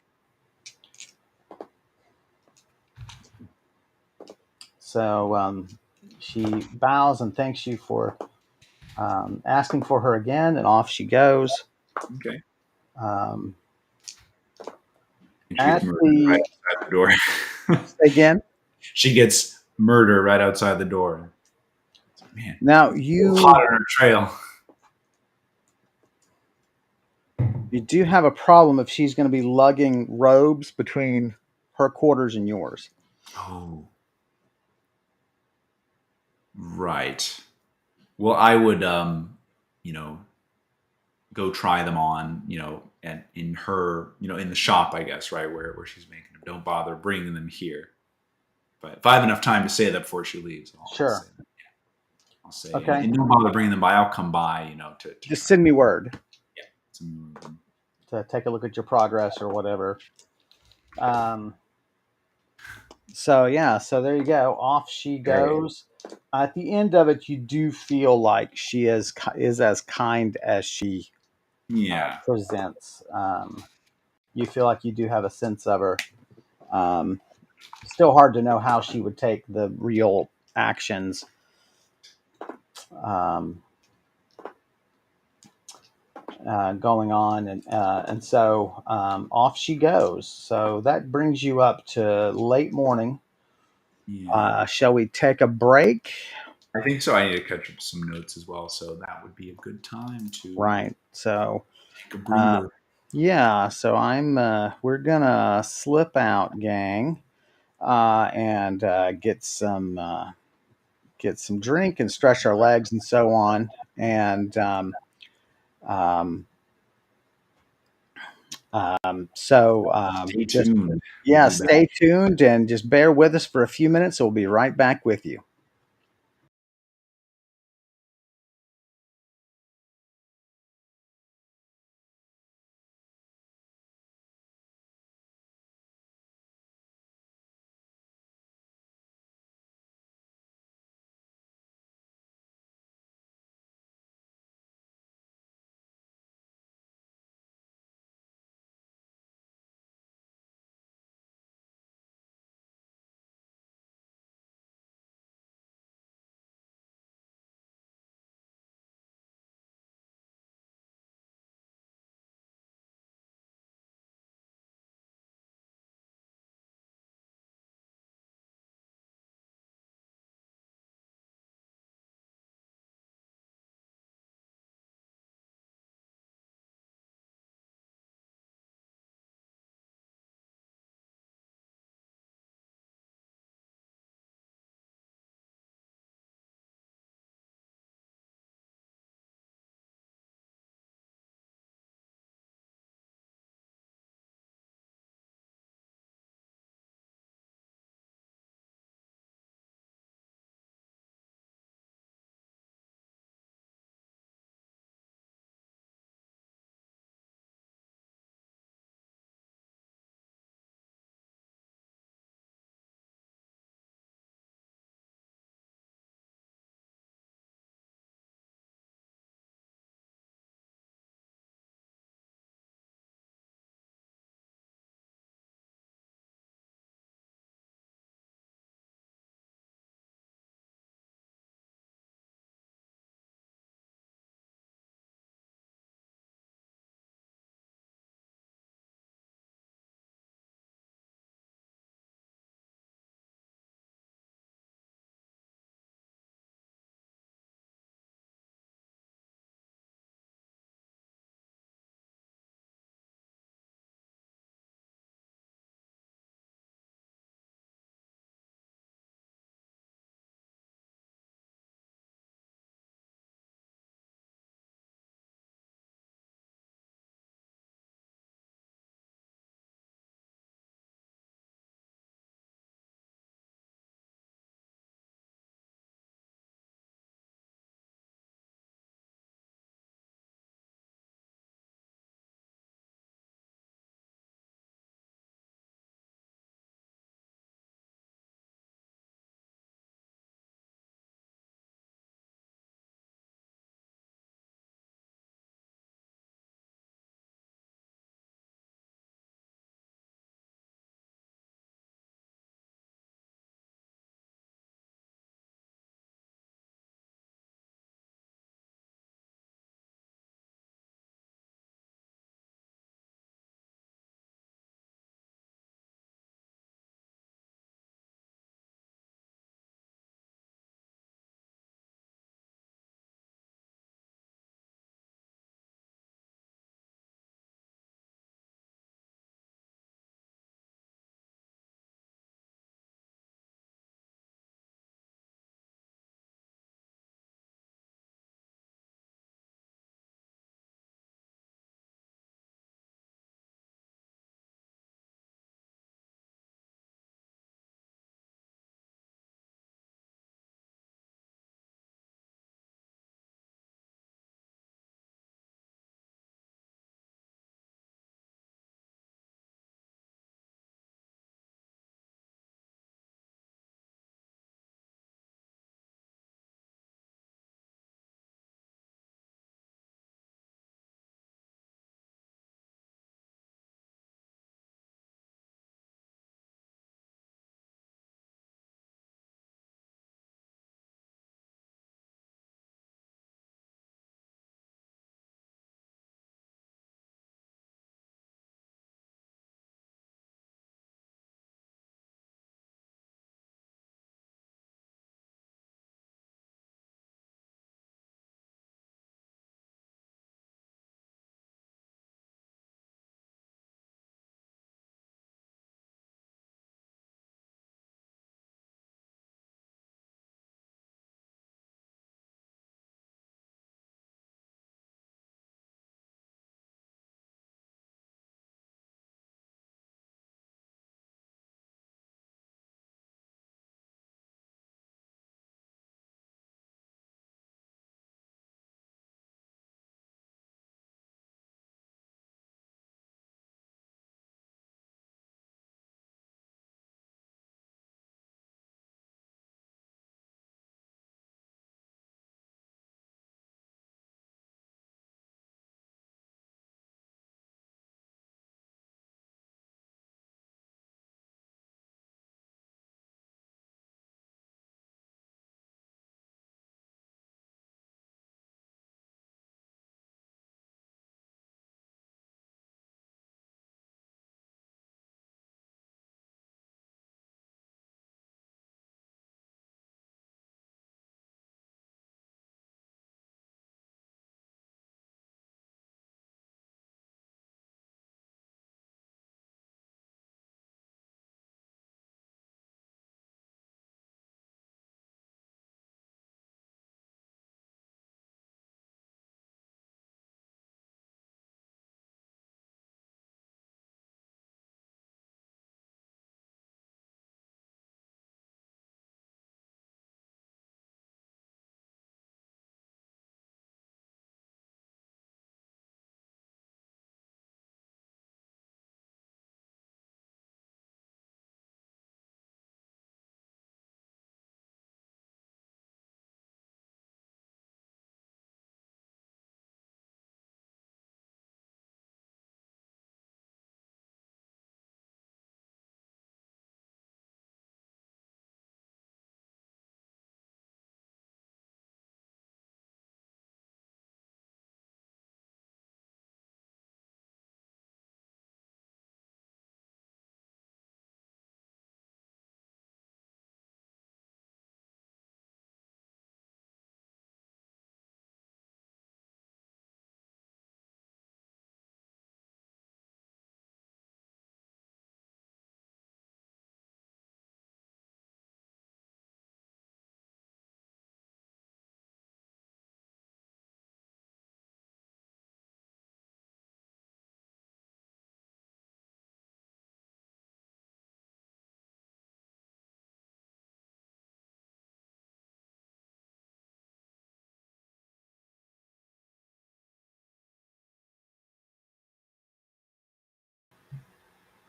So she bows and thanks you for asking for her again, and off she goes. Okay. Um, And she gets at murdered right the outside the door. Again, She gets murder right outside the door. Man, now hot you on her trail. you do have a problem if she's going to be lugging robes between her quarters and yours. Oh, right. Well, I would, you know, go try them on, and in her, in the shop, I guess, right where she's making them. Don't bother bringing them here. But if I have enough time to say that before she leaves, I'll say Sure. that. I'll say, and, Okay. and don't bother bringing them by. I'll come by, to Just try. send me word Yeah. to take a look at your progress or whatever. Um, So yeah, so there you go. Off she Great. goes. At the end of it, you do feel like she is as kind as she Yeah. presents. You feel like you do have a sense of her. Um, Still hard to know how she would take the real actions. Um, Going on, and so off she goes. So that brings you up to late morning. Yeah. Shall we take a break? I think so. I need to catch up some notes as well, so that would be a good time to Right. So take a uh, breather. yeah. So I'm. We're gonna slip out, gang, and get some drink and stretch our legs and so on. And um, Stay just tuned. We'll yeah, be back. stay tuned and just bear with us for a few minutes. We'll be right back with you.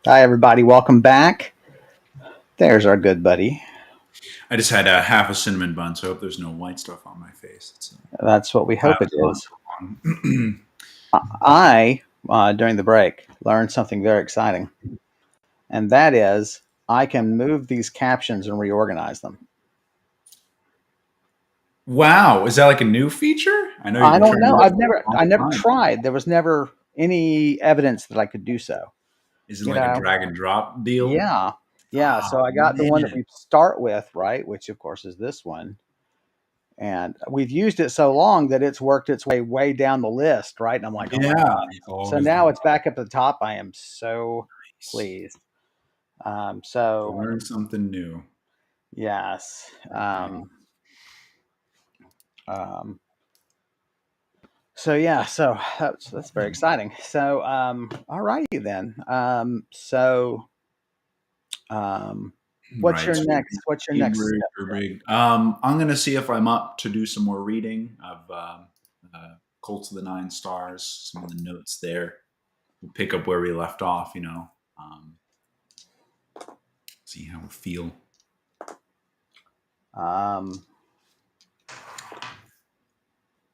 Hi, everybody. Welcome back. There's our good buddy. I just had a half a cinnamon bun, so I hope there's no white stuff on my face. That's what we I hope it was is. gone so long. During the break, learned something very exciting, and that is I can move these captions and reorganize them. Wow, is that like a new feature? I know you've I been don't trying to know. do that for a I long never time. tried. There was never any evidence that I could do so. Is it You like a know? drag and drop deal? Yeah, yeah. Oh So I got the one that man, we start with, right, which of course is this one, and we've used it so long that it's worked its way down the list, right? And I'm like, oh my yeah, god. it's So always the now it's back up at the top. I am so nice. pleased. To learn something new. Yes. Okay. Um, so yeah, so that's very exciting. So all righty then. Um, what's Right. your So next? What's your read, next read, step? read. I'm gonna see if I'm up to do some more reading of Cults of the Nine Stars. Some of the notes there. We'll pick up where we left off. Um, see how we feel. Um,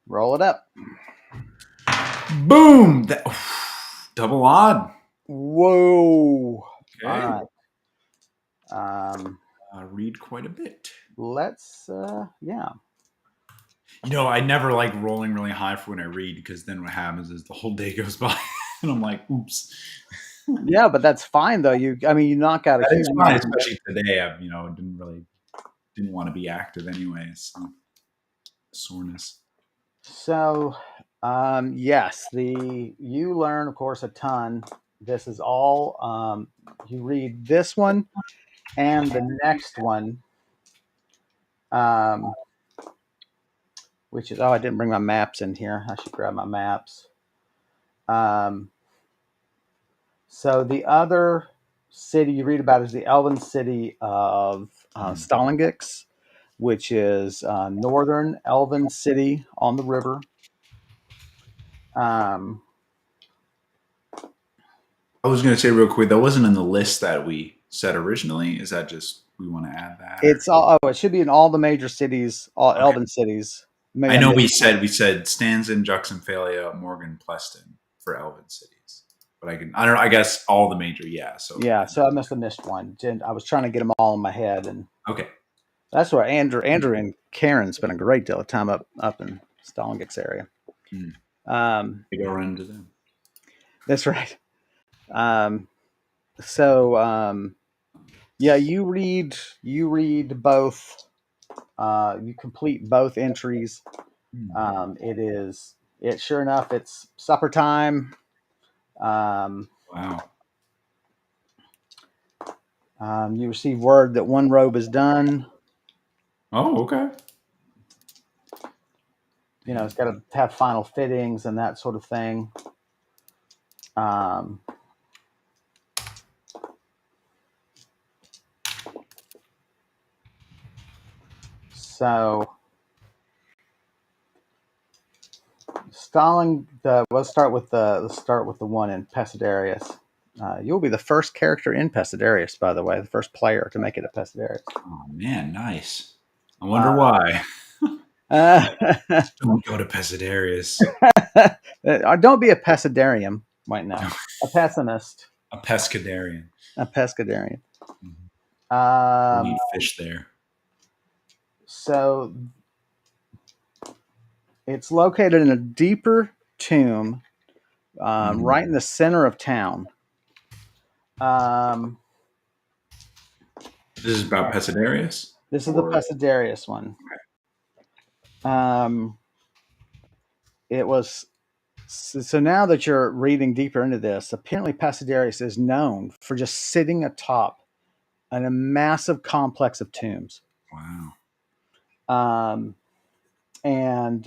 roll it up. Boom! Double odd. Whoa! All Okay. right. Um, Read quite a bit. let's. Yeah. I never like rolling really high for when I read because then what happens is the whole day goes by and I'm like, oops. Yeah, but that's fine though. I mean, you knock out a That huge is fine, amount. especially today. I, didn't want to be active anyway. So soreness. So, yes, the you learn, of course, a ton. This is all you read this one and the next one, um, which is I didn't bring my maps in here. I should grab my maps. Um, so the other city you read about is the Elven city of Mm. Stalingix, which is northern Elven city on the river. Um, I was going to say real quick, that wasn't in the list that we said originally. Is that just we want to add that or? It's all. Oh, it should be in all the major cities, all Okay. Elven cities. Maybe I I know missed. we said Stanzen, Juxenphalia, Morgan, Pleston for Elven cities. But I don't know, I guess all the major, yeah. So Yeah, so I must have missed one. I was trying to get them all in my head, and okay. that's where Andrew and Karen spent a great deal of time up in Stallingix area. Hmm. Um, I go run into them. that's right. Um, so yeah, you read both. You complete both entries. Hmm. It sure enough. It's supper time. Um, Wow. you receive word that one robe is done. Oh, okay. It's got to have final fittings and that sort of thing. Um, so Stalin, let's start with the one in Pesidarius. You'll be the first character in Pesidarius, by the way, the first player to make it a Pesidarius. Oh man, nice. I wonder Uh, why. uh, Don't go to Pesidarius. don't be a Pesidarium right now. A pessimist, A pescadarian. a Pescadarian. Mhm. We'll Um, eat fish there. so it's located in a deeper tomb, Mhm. right in the center of town. Um, This is about Pesidarius? this is the Or Pesidarius one. Um, it was so now that you're reading deeper into this, apparently Pasidarius is known for just sitting atop a massive complex of tombs. wow. Um, and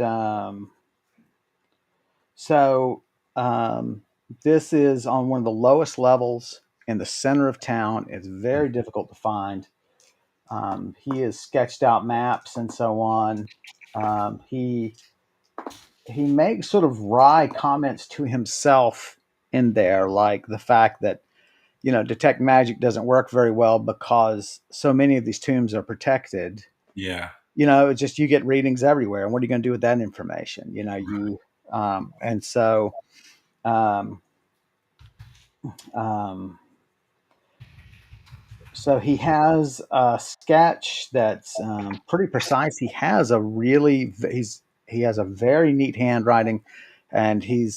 so um, this is on one of the lowest levels in the center of town. It's very difficult to find. He has sketched out maps and so on. He makes sort of wry comments to himself in there, like the fact that detect magic doesn't work very well because so many of these tombs are protected. Yeah. It's just you get readings everywhere, and what are you going to do with that information? And so um, um, so he has a sketch that's pretty precise. He has a very neat handwriting, and he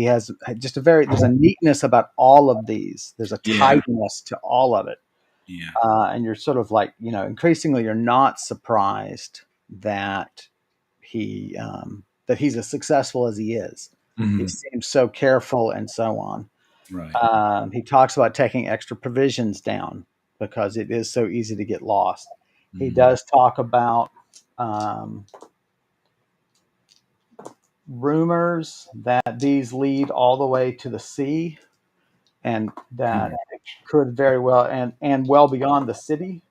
has just there's a neatness about all of these. There's a Yeah. tidiness to all of it, Yeah. and you're sort of like, increasingly you're not surprised that he's as successful as he is. He Mhm. seems so careful and so on. Right. He talks about taking extra provisions down because it is so easy to get lost. He Mhm. does talk about um, rumors that these lead all the way to the sea, and that Mhm. it could very well and well beyond the city,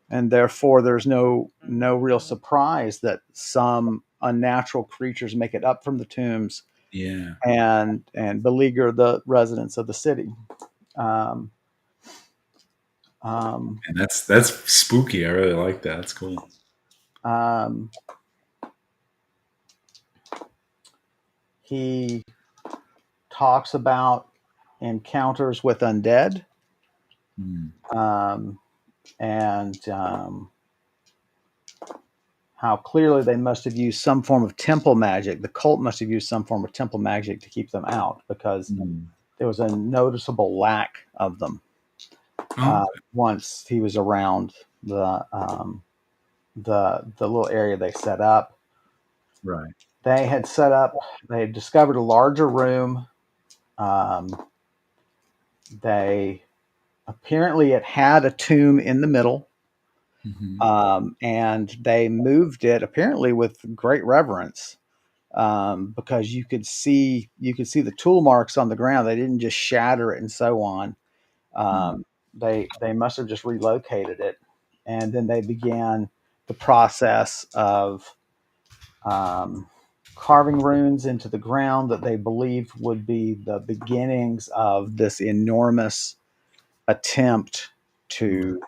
and therefore there's no real surprise that some unnatural creatures make it up from the tombs Yeah. and beleaguer the residents of the city. Um, um, And that's spooky. I really like that. That's cool. um, he talks about encounters with undead, Mm. um, and how clearly they must have used some form of temple magic. The cult must have used some form of temple magic to keep them out because Mm. there was a noticeable lack of them Oh, once he was around the little area they set up. right. They had set up. They had discovered a larger room. Um, they apparently it had a tomb in the middle, Mhm. and they moved it apparently with great reverence, because you could see the tool marks on the ground. They didn't just shatter it and so on. Mm. They must have just relocated it, and then they began the process of um, carving runes into the ground that they believed would be the beginnings of this enormous attempt Right. to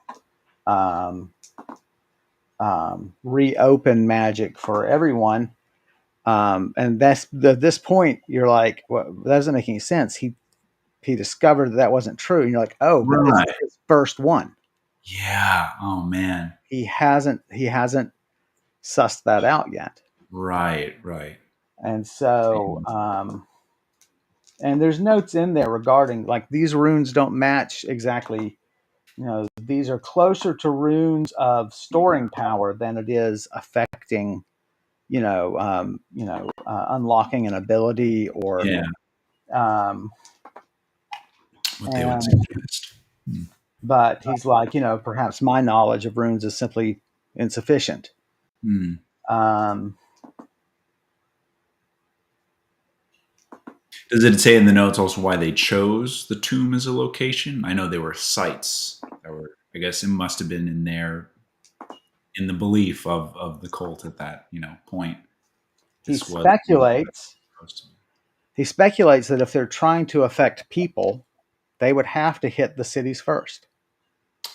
um, reopen magic for everyone. And that's at this point you're like, well, that doesn't make any sense. He discovered that wasn't true, and you're like, oh, but this is Right. his first one. Yeah. Oh man. He hasn't sussed that out yet, Right. Right. and so and there's notes in there regarding like these runes don't match exactly. These are closer to runes of storing power than it is affecting, unlocking an ability or Yeah. um, What they would and suggest. Mm. but he's like, perhaps my knowledge of runes is simply insufficient. Mm. Um, Does it say in the notes also why they chose the tomb as a location? I know they were sites that were. I guess it must have been in there in the belief of the cult at that point. he This was speculates supposed to be. he speculates that if they're trying to affect people, they would have to hit the cities first.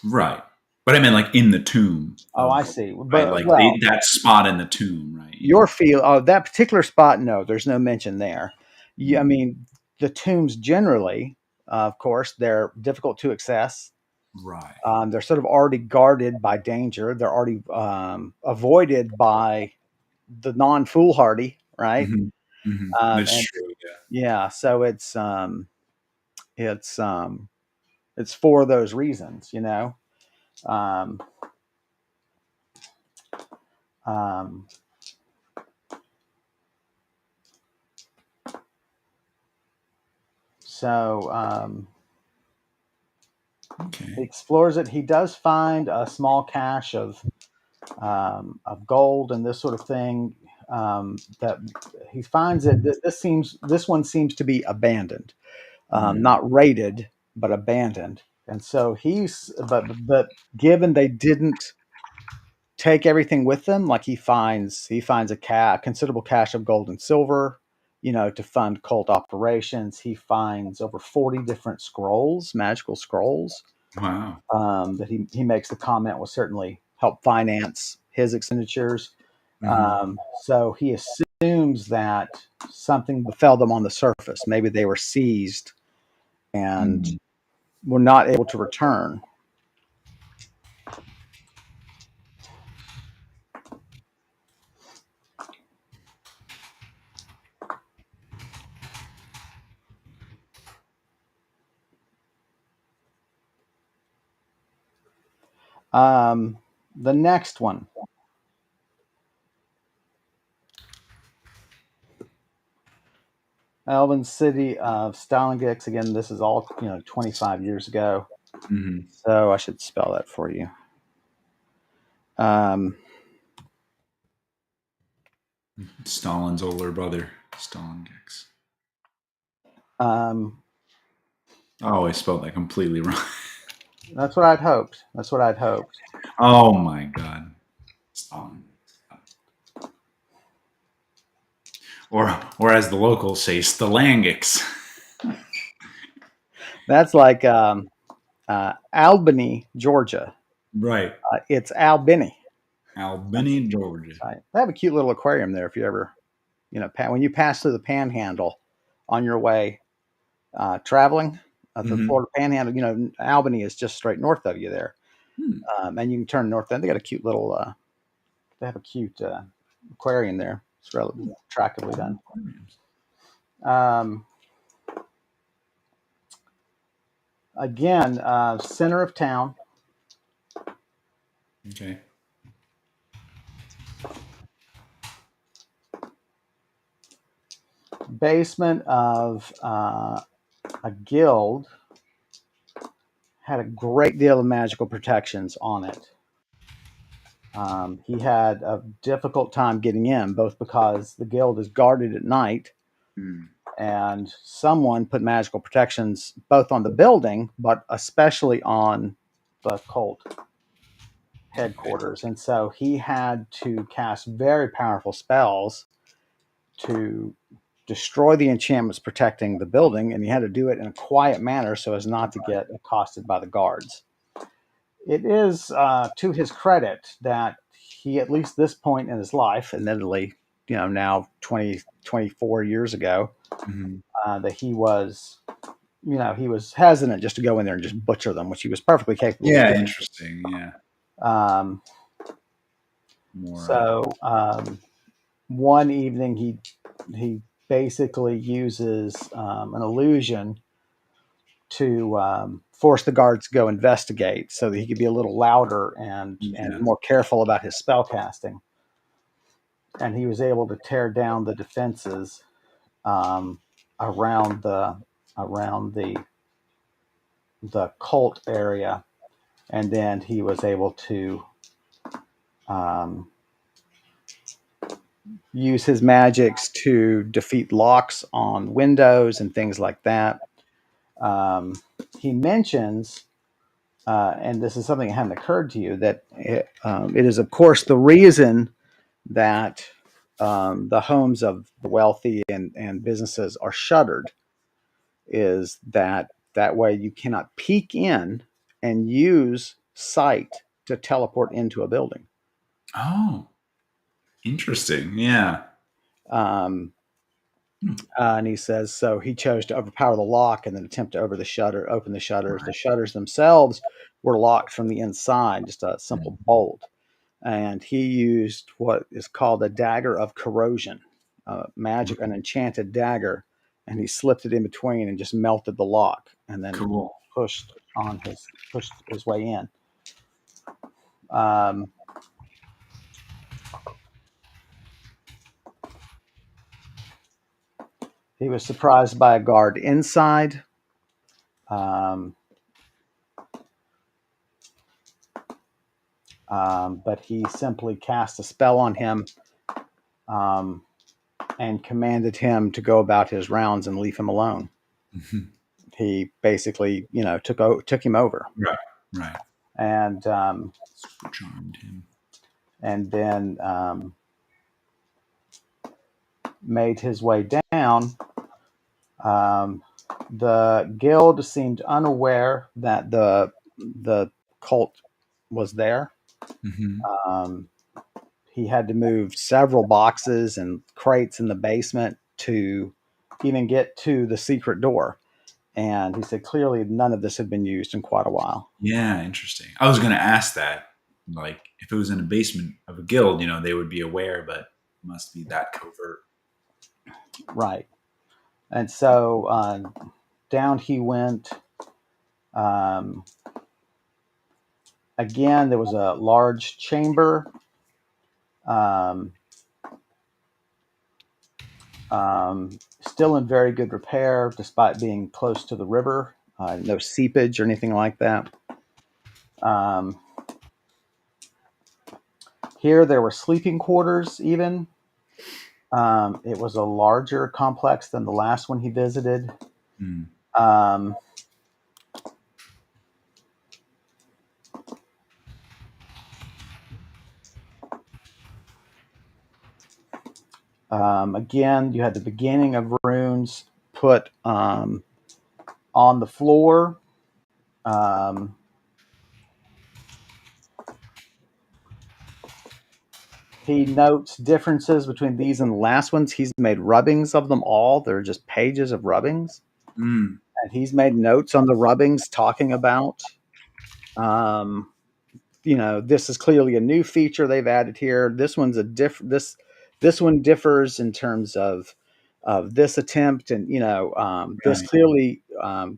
Right. But I meant like in the tomb Oh, I of see. right, But like well, that spot in the tomb, right? your feel that particular spot, no, there's no mention there. I Mm. mean, the tombs generally, of course, they're difficult to access. Right. They're sort of already guarded by danger. They're already avoided by the non-foolhardy, right? Hmm. Hmm. That's And true. Yeah. yeah, so it's it's for those reasons, Um, um, so he Okay. explores it. He does find a small cache of gold and this sort of thing. That he finds it. This one seems to be abandoned, Mm. not raided, but abandoned. And so but given they didn't take everything with them, like he finds a considerable cache of gold and silver, to fund cult operations. He finds over 40 different scrolls, magical scrolls, Wow. that he makes the comment will certainly help finance his expenditures. Hmm. So he assumes that something befell them on the surface. Maybe they were seized and Hmm. were not able to return. Um, the next one, Elven City of Stalingix. Again, this is all 25 years ago, Hmm. so I should spell that for you. Um, Stalin's older brother, Stalin Gex. um, I always spelled that completely wrong. that's what I'd hoped. That's what I'd hoped. Oh my god, Stalin. Or as the locals say, Stalangix. That's like Albany, Georgia. Right. It's Albany. That's Albany, Georgia. right. They have a cute little aquarium there. If you ever, when you pass through the Panhandle on your way traveling to the Hmm. Florida Panhandle, Albany is just straight north of you there, Hmm. and you can turn north. Then they got a cute little. They have a cute aquarium there. It's relatively attractively done. Um, Again, center of town. Okay. Basement of a guild had a great deal of magical protections on it. He had a difficult time getting in, both because the guild is guarded at night, Hmm. and someone put magical protections both on the building, but especially on the cult headquarters. And so he had to cast very powerful spells to destroy the enchantments protecting the building, and he had to do it in a quiet manner so as not to get accosted by the guards. It is to his credit that he, at least this point in his life, admittedly, now 20, 24 years ago, Hmm. that he was hesitant just to go in there and just butcher them, which he was perfectly capable of Yeah, doing. interesting. Yeah. Um, More. so one evening, he basically uses an illusion to force the guards to go investigate, so that he could be a little louder and Yeah. more careful about his spell casting. And he was able to tear down the defenses um, around the cult area, and then he was able to um, use his magics to defeat locks on windows and things like that. Um, he mentions, and this is something that hadn't occurred to you, that it is, of course, the reason that the homes of the wealthy and businesses are shuttered, is that way you cannot peek in and use sight to teleport into a building. Oh, interesting. Yeah. Um, Hmm. and he says so he chose to overpower the lock and then attempt to open the shutters. The Right. shutters themselves were locked from the inside, just a simple Hmm. bolt. And he used what is called a dagger of corrosion, magic, an enchanted dagger, and he slipped it in between and just melted the lock, and then Cool. pushed his way in. Um, he was surprised by a guard inside, um, but he simply cast a spell on him, um, and commanded him to go about his rounds and leave him alone. He basically, took him over, Right. Right. and Charmed him. and then made his way down, um, the guild seemed unaware that the cult was there. Hmm. Um, he had to move several boxes and crates in the basement to even get to the secret door. And he said clearly none of this had been used in quite a while. Yeah, interesting. I was going to ask that. Like, if it was in a basement of a guild, they would be aware, but it must be that covert. Right. And so down he went. Um, Again, there was a large chamber. Um, Still in very good repair despite being close to the river. No seepage or anything like that. Um, Here, there were sleeping quarters, even. It was a larger complex than the last one he visited. Mm. Um, Again, you had the beginning of runes put on the floor. Um, he notes differences between these and the last ones. He's made rubbings of them all. They're just pages of rubbings. Mm. And he's made notes on the rubbings talking about, um, this is clearly a new feature they've added here. This one's a this one differs in terms of this attempt, and this Right. clearly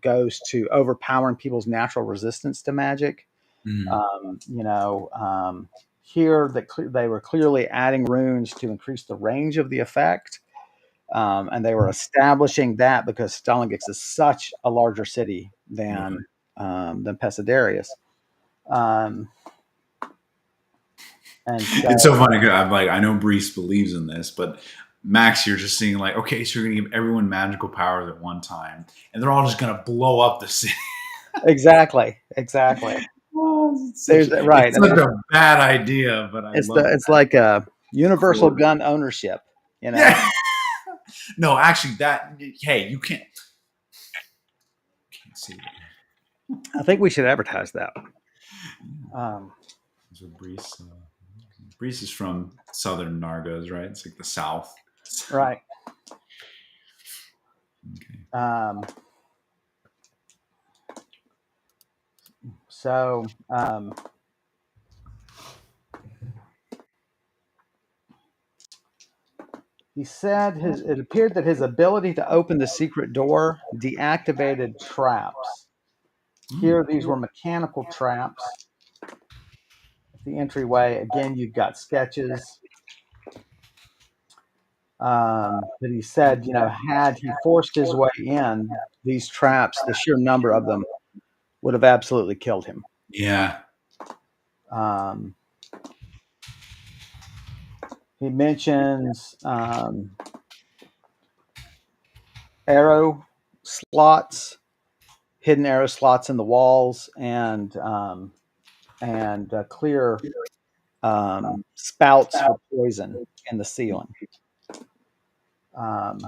goes to overpowering people's natural resistance to magic. Mm. Here they were clearly adding runes to increase the range of the effect, and they were establishing that because Stalingix is such a larger city Right. than Pesidarius. Um, and so It's so funny. 'Cause I'm like, I know Brees believes in this, but Max, you're just seeing like, okay, so you're gonna give everyone magical powers at one time, and they're all just gonna blow up the city. exactly. Oh, it's such There's a, right. it's I such mean, a bad idea, but I love it's like a universal it. gun ownership. You know, Yeah. No, actually, that hey, you can't see that. I think we should advertise that. Um, So Brees is from Southern Nargos, right? It's like the South. right. Okay. Um, so he said it appeared that his ability to open the secret door deactivated traps. Mm. Here, these were mechanical traps at the entryway. Again, you've got sketches. But he said, had he forced his way in, these traps, the sheer number of them, would have absolutely killed him. Yeah. Um, he mentions arrow slots, hidden arrow slots in the walls, and clear spouts for poison in the ceiling. Um,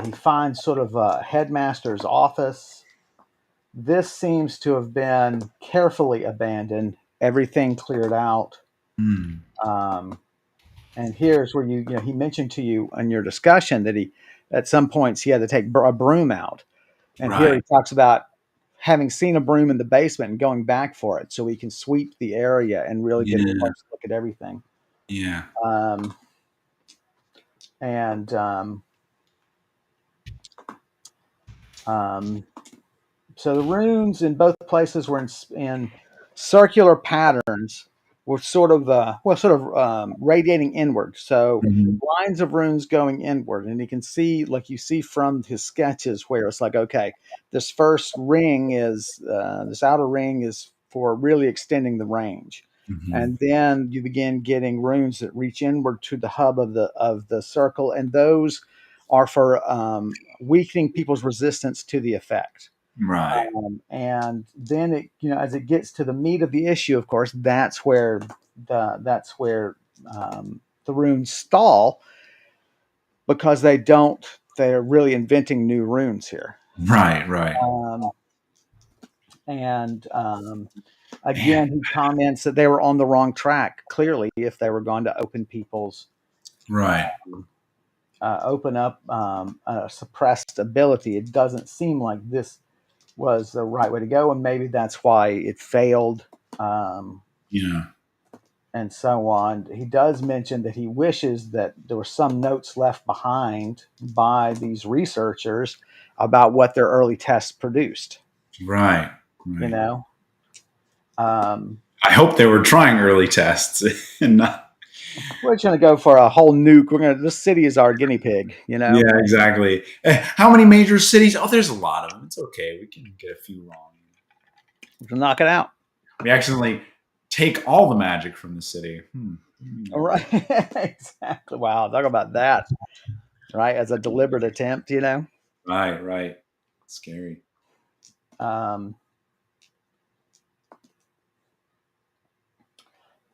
he finds sort of a headmaster's office. This seems to have been carefully abandoned, everything cleared out. Mm. Um, and here's where he mentioned to you in your discussion that he, at some points, he had to take a broom out. And here Right. he talks about having seen a broom in the basement and going back for it so he can sweep the area and really get a Yeah. close look at everything. Yeah. Um, and um, So the runes in both places were in circular patterns, were sort of radiating inward. So Mhm. lines of runes going inward, and you can see, like you see from his sketches, where it's like, okay, this outer ring is for really extending the range, Mhm. and then you begin getting runes that reach inward to the hub of the circle, and those are for weakening people's resistance to the effect. Right. And then it, as it gets to the meat of the issue, of course, that's where the runes stall, because they're really inventing new runes here. Right. Right. Um, and Man. again, he comments that they were on the wrong track, clearly, if they were going to Right. open up a suppressed ability. It doesn't seem like this was the right way to go, and maybe that's why it failed. Um, Yeah. and so on. He does mention that he wishes that there were some notes left behind by these researchers about what their early tests produced. Right. You Right. know, um, I hope they were trying early tests and not. we're just going to go for a whole nuke. This city is our guinea pig. Yeah, exactly. How many major cities? Oh, there's a lot of them. It's okay. We can get a few wrong. We'll knock it out. We accidentally take all the magic from the city. All right, exactly. Wow, talk about that. Right, as a deliberate attempt. Right, right. Scary. Um,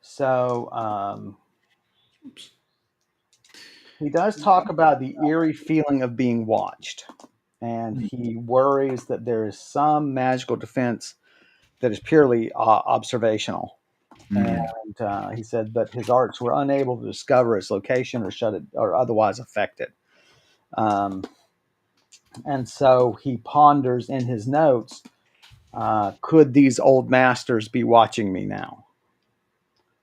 so he does talk about the eerie feeling of being watched, and he worries that there is some magical defense that is purely observational. Mm, And he said, but his arts were unable to discover its location or shut it or otherwise affect it. Um, and so he ponders in his notes, could these old masters be watching me now?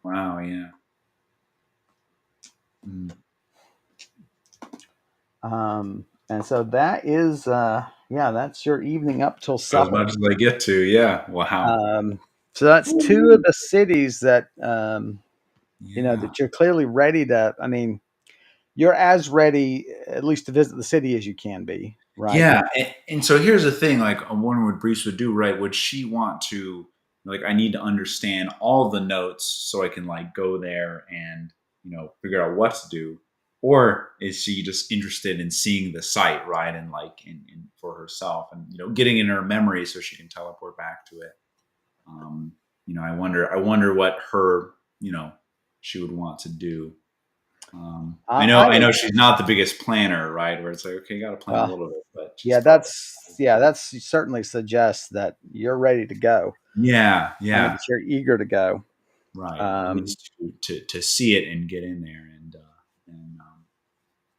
wow, yeah. Mm. And so that is, yeah, that's your evening up till As supper. much as I get to, yeah. Wow. Um, so that's two of the cities that, Yeah. that you're clearly ready to. I mean, you're as ready, at least to visit the city, as you can be, right? Yeah, and so here's the thing: like, I wonder what Brees would do. Right? Would she want to? Like, I need to understand all the notes so I can like go there and figure out what to do, or is she just interested in seeing the site, right, and like in for herself, and getting in her memory so she can teleport back to it. Um, I wonder what her she would want to do. I I would, know she's not the biggest planner, right? Where it's like, okay, you got to plan a well, little bit, but she's yeah, probably. that's certainly suggests that you're ready to go. Yeah, I mean, yeah, that you're eager to go. right. At Um, least to see it and get in there and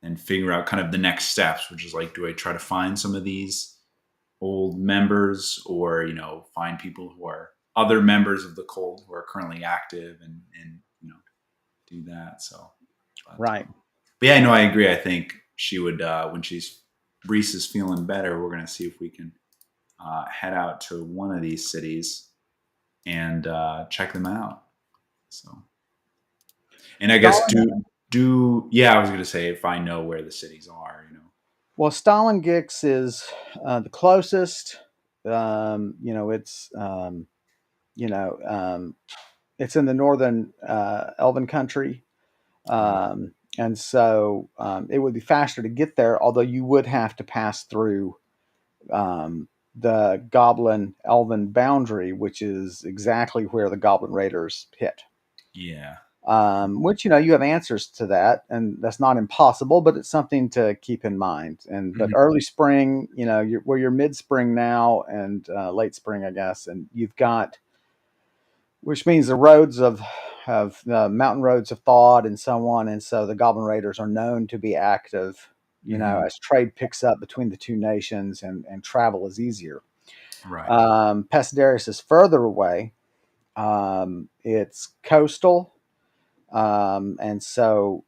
and figure out kind of the next steps, which is like, do I try to find some of these old members, or find people who are other members of the cult who are currently active, and do that. So, right. but yeah, no, I agree. I think she would when Reese is feeling better. We're gonna see if we can head out to one of these cities and check them out. So, and I guess Stalin, yeah, I was going to say if I know where the cities are. well, Stalin Gix is the closest. It's you know, it's in the northern Elven country. Right. And so it would be faster to get there, although you would have to pass through the Goblin Elven boundary, which is exactly where the Goblin Raiders hit. Yeah. Which you have answers to that, and that's not impossible, but it's something to keep in mind. And but Mhm. early spring, you're mid spring now, and late spring, I guess, and you've got, which means the roads of the mountain roads have thawed and so on, and so the Goblin Raiders are known to be active. Mhm. As trade picks up between the two nations, and travel is easier. Right. Pasadarius is further away. It's coastal, and so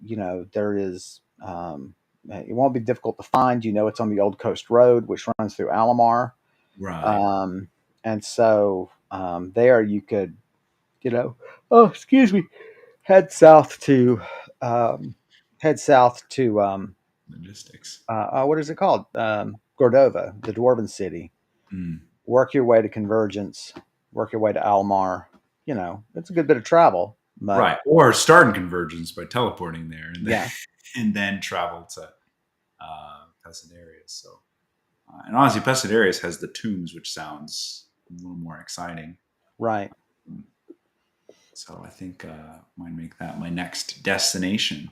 there is. It won't be difficult to find. It's on the Old Coast Road, which runs through Alomar, Right. um, and so there you could, oh, excuse me, head south to um, head south to Logistics. what is it called? Cordova, the dwarven city. Mm. Work your way to Convergence. Work your way to Almar. It's a good bit of travel, but Right. Or start in Convergence by teleporting there, and then yeah, and then travel to Pasadena. So, And honestly, Pescadarius has the tombs, which sounds a little more exciting. Right. So I think might make that my next destination.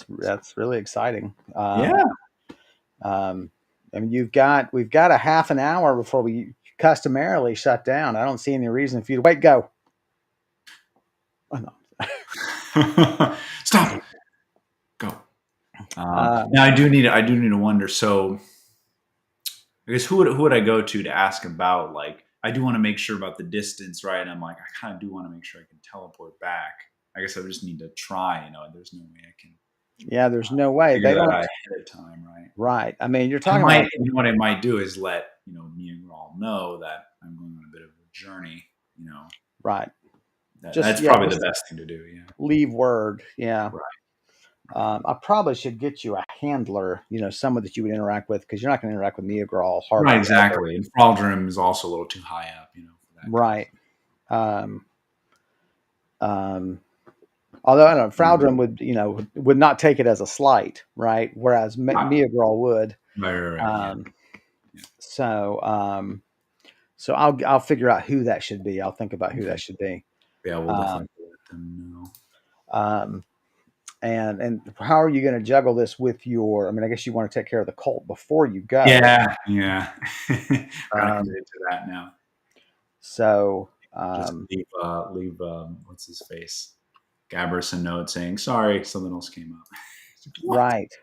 That's really exciting. Yeah. I mean, we've got a half an hour before we customarily shut down. I don't see any reason for you to wait. Go. Oh, no. Stop. Go. Um, Now I do need to wonder. So I guess who would I go to ask about, like, I do want to make sure about the distance, right? And I'm like, I kind of do want to make sure I can teleport back. I guess I just need to try. There's no way I can yeah, there's no way figure they that don't. out ahead of time, right? Right. I mean, you're I talking might, about what I might do is let me and all know that I'm going on a bit of a journey. right. That's Yeah, probably the just best thing to do. Yeah. leave word. Yeah. Right. I probably should get you a handler, someone that you would interact with, because you're not going to interact with Neogral Right. hardly ever. Exactly. And Fraldrum is also a little too high up, for that kind of Right. Um, um, although I don't know, thing. Fraldrum would not take it as a slight, right? Whereas Right. Neogral would. Right. Yeah. Um, so, so I'll figure out who that should be. I'll think about who that Okay. should be. Yeah. We'll Um, definitely let them know. um, and how are you going to juggle this with your? I mean, I guess you want to take care of the cult before you go. Yeah. Yeah. Kind of Um, committed to that now. so, Just leave, what's his face? Gabrus a note saying, sorry, something else came up. What? right.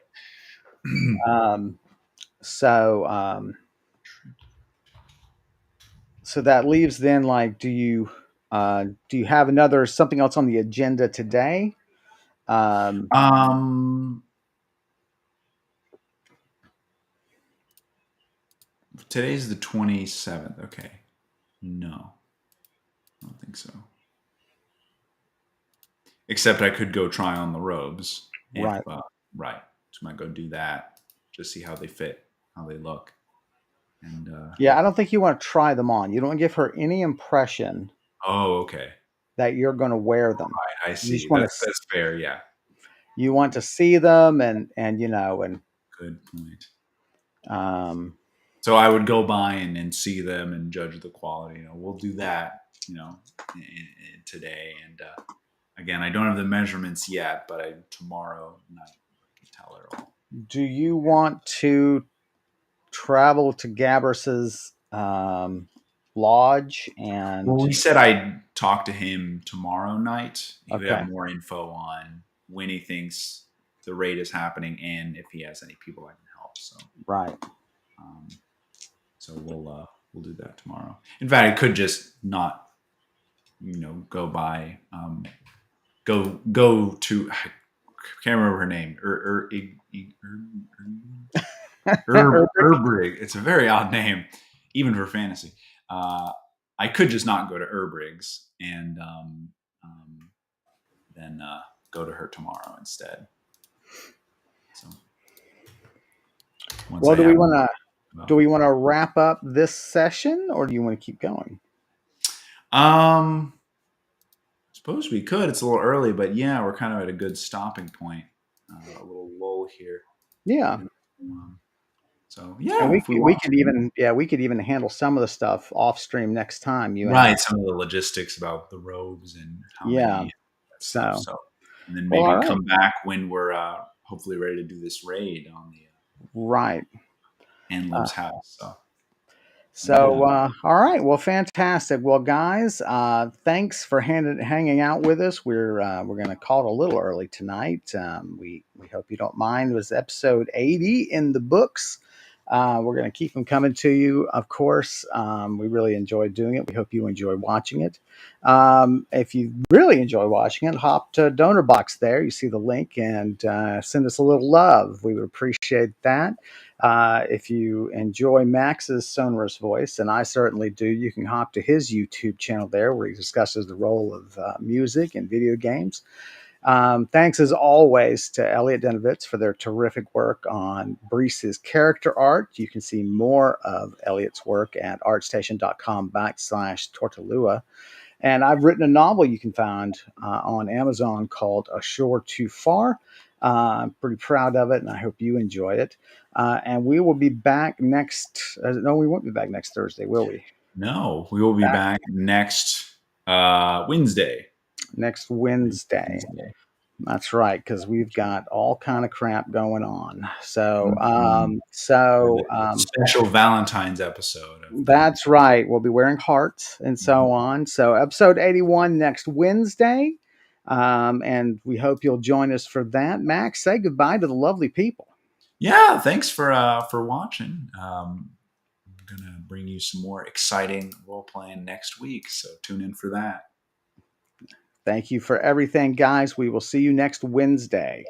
Um, so, so that leaves then, like, do you have another something else on the agenda today? Um, um, Today's the 27th. Okay. No, I don't think so. Except I could go try on the robes. If right. right, so I might go do that. Just see how they fit, how they look, and Yeah, I don't think you want to try them on. You don't want to give her any impression oh, okay, that you're going to wear them. right, I You just see. want That's fair. Yeah, to see them and good point. um, So I would go by and see them and judge the quality. We'll do that. Today, and again, I don't have the measurements yet, but tomorrow night I can tell her all. do you want to travel to Gabrus's lodge Well, and we said I'd talk to him tomorrow night. He would have okay, more info on when he thinks the raid is happening and if he has any people I can help. So, right. um, so we'll do that tomorrow. In fact, I could just not, go by, go to. I can't remember her name. Erbrig. It's a very odd name, even for fantasy. Uh, I could just not go to Erbrig's and then go to her tomorrow instead. So once Well, I have, do we want to wrap up this session, or do you want to keep going? suppose we could. It's a little early, but yeah, we're kind of at a good stopping point. A little lull here. Yeah. So And yeah, if we we want could to. even handle some of the stuff off stream next time, you and I. Right, some of the logistics about the robes and how Yeah. many that stuff. So, So, and then well, all maybe right. come back when we're hopefully ready to do this raid on the Right. Uh, Anlib's house. So, so, yeah, all right. Well, fantastic. Well, guys, thanks for hanging out with us. We're going to call it a little early tonight. We hope you don't mind. It was episode 80 in the books. We're going to keep them coming to you, of course. We really enjoyed doing it. We hope you enjoy watching it. If you really enjoy watching it, hop to Donor Box there. You see the link and send us a little love. We would appreciate that. If you enjoy Max's sonorous voice, and I certainly do, you can hop to his YouTube channel there where he discusses the role of music and video games. Thanks as always to Elliot Denovitz for their terrific work on Brise's character art. You can see more of Elliot's work at artstation.com/Tortolua. And I've written a novel you can find on Amazon called A Shore Too Far. I'm pretty proud of it, and I hope you enjoy it. And we will be back next. No, we won't be back next Thursday, will we? No, we will be Back back next Wednesday. next Wednesday. Wednesday. That's right, because we've got all kind of crap going on. So, Mhm. For the special Valentine's episode of the. that's right. We'll be wearing hearts and so Mhm. on. So, episode 81 next Wednesday. And we hope you'll join us for that. Max, say goodbye to the lovely people. Yeah, thanks for watching. I'm gonna bring you some more exciting role playing next week, so tune in for that. Thank you for everything, guys. We will see you next Wednesday.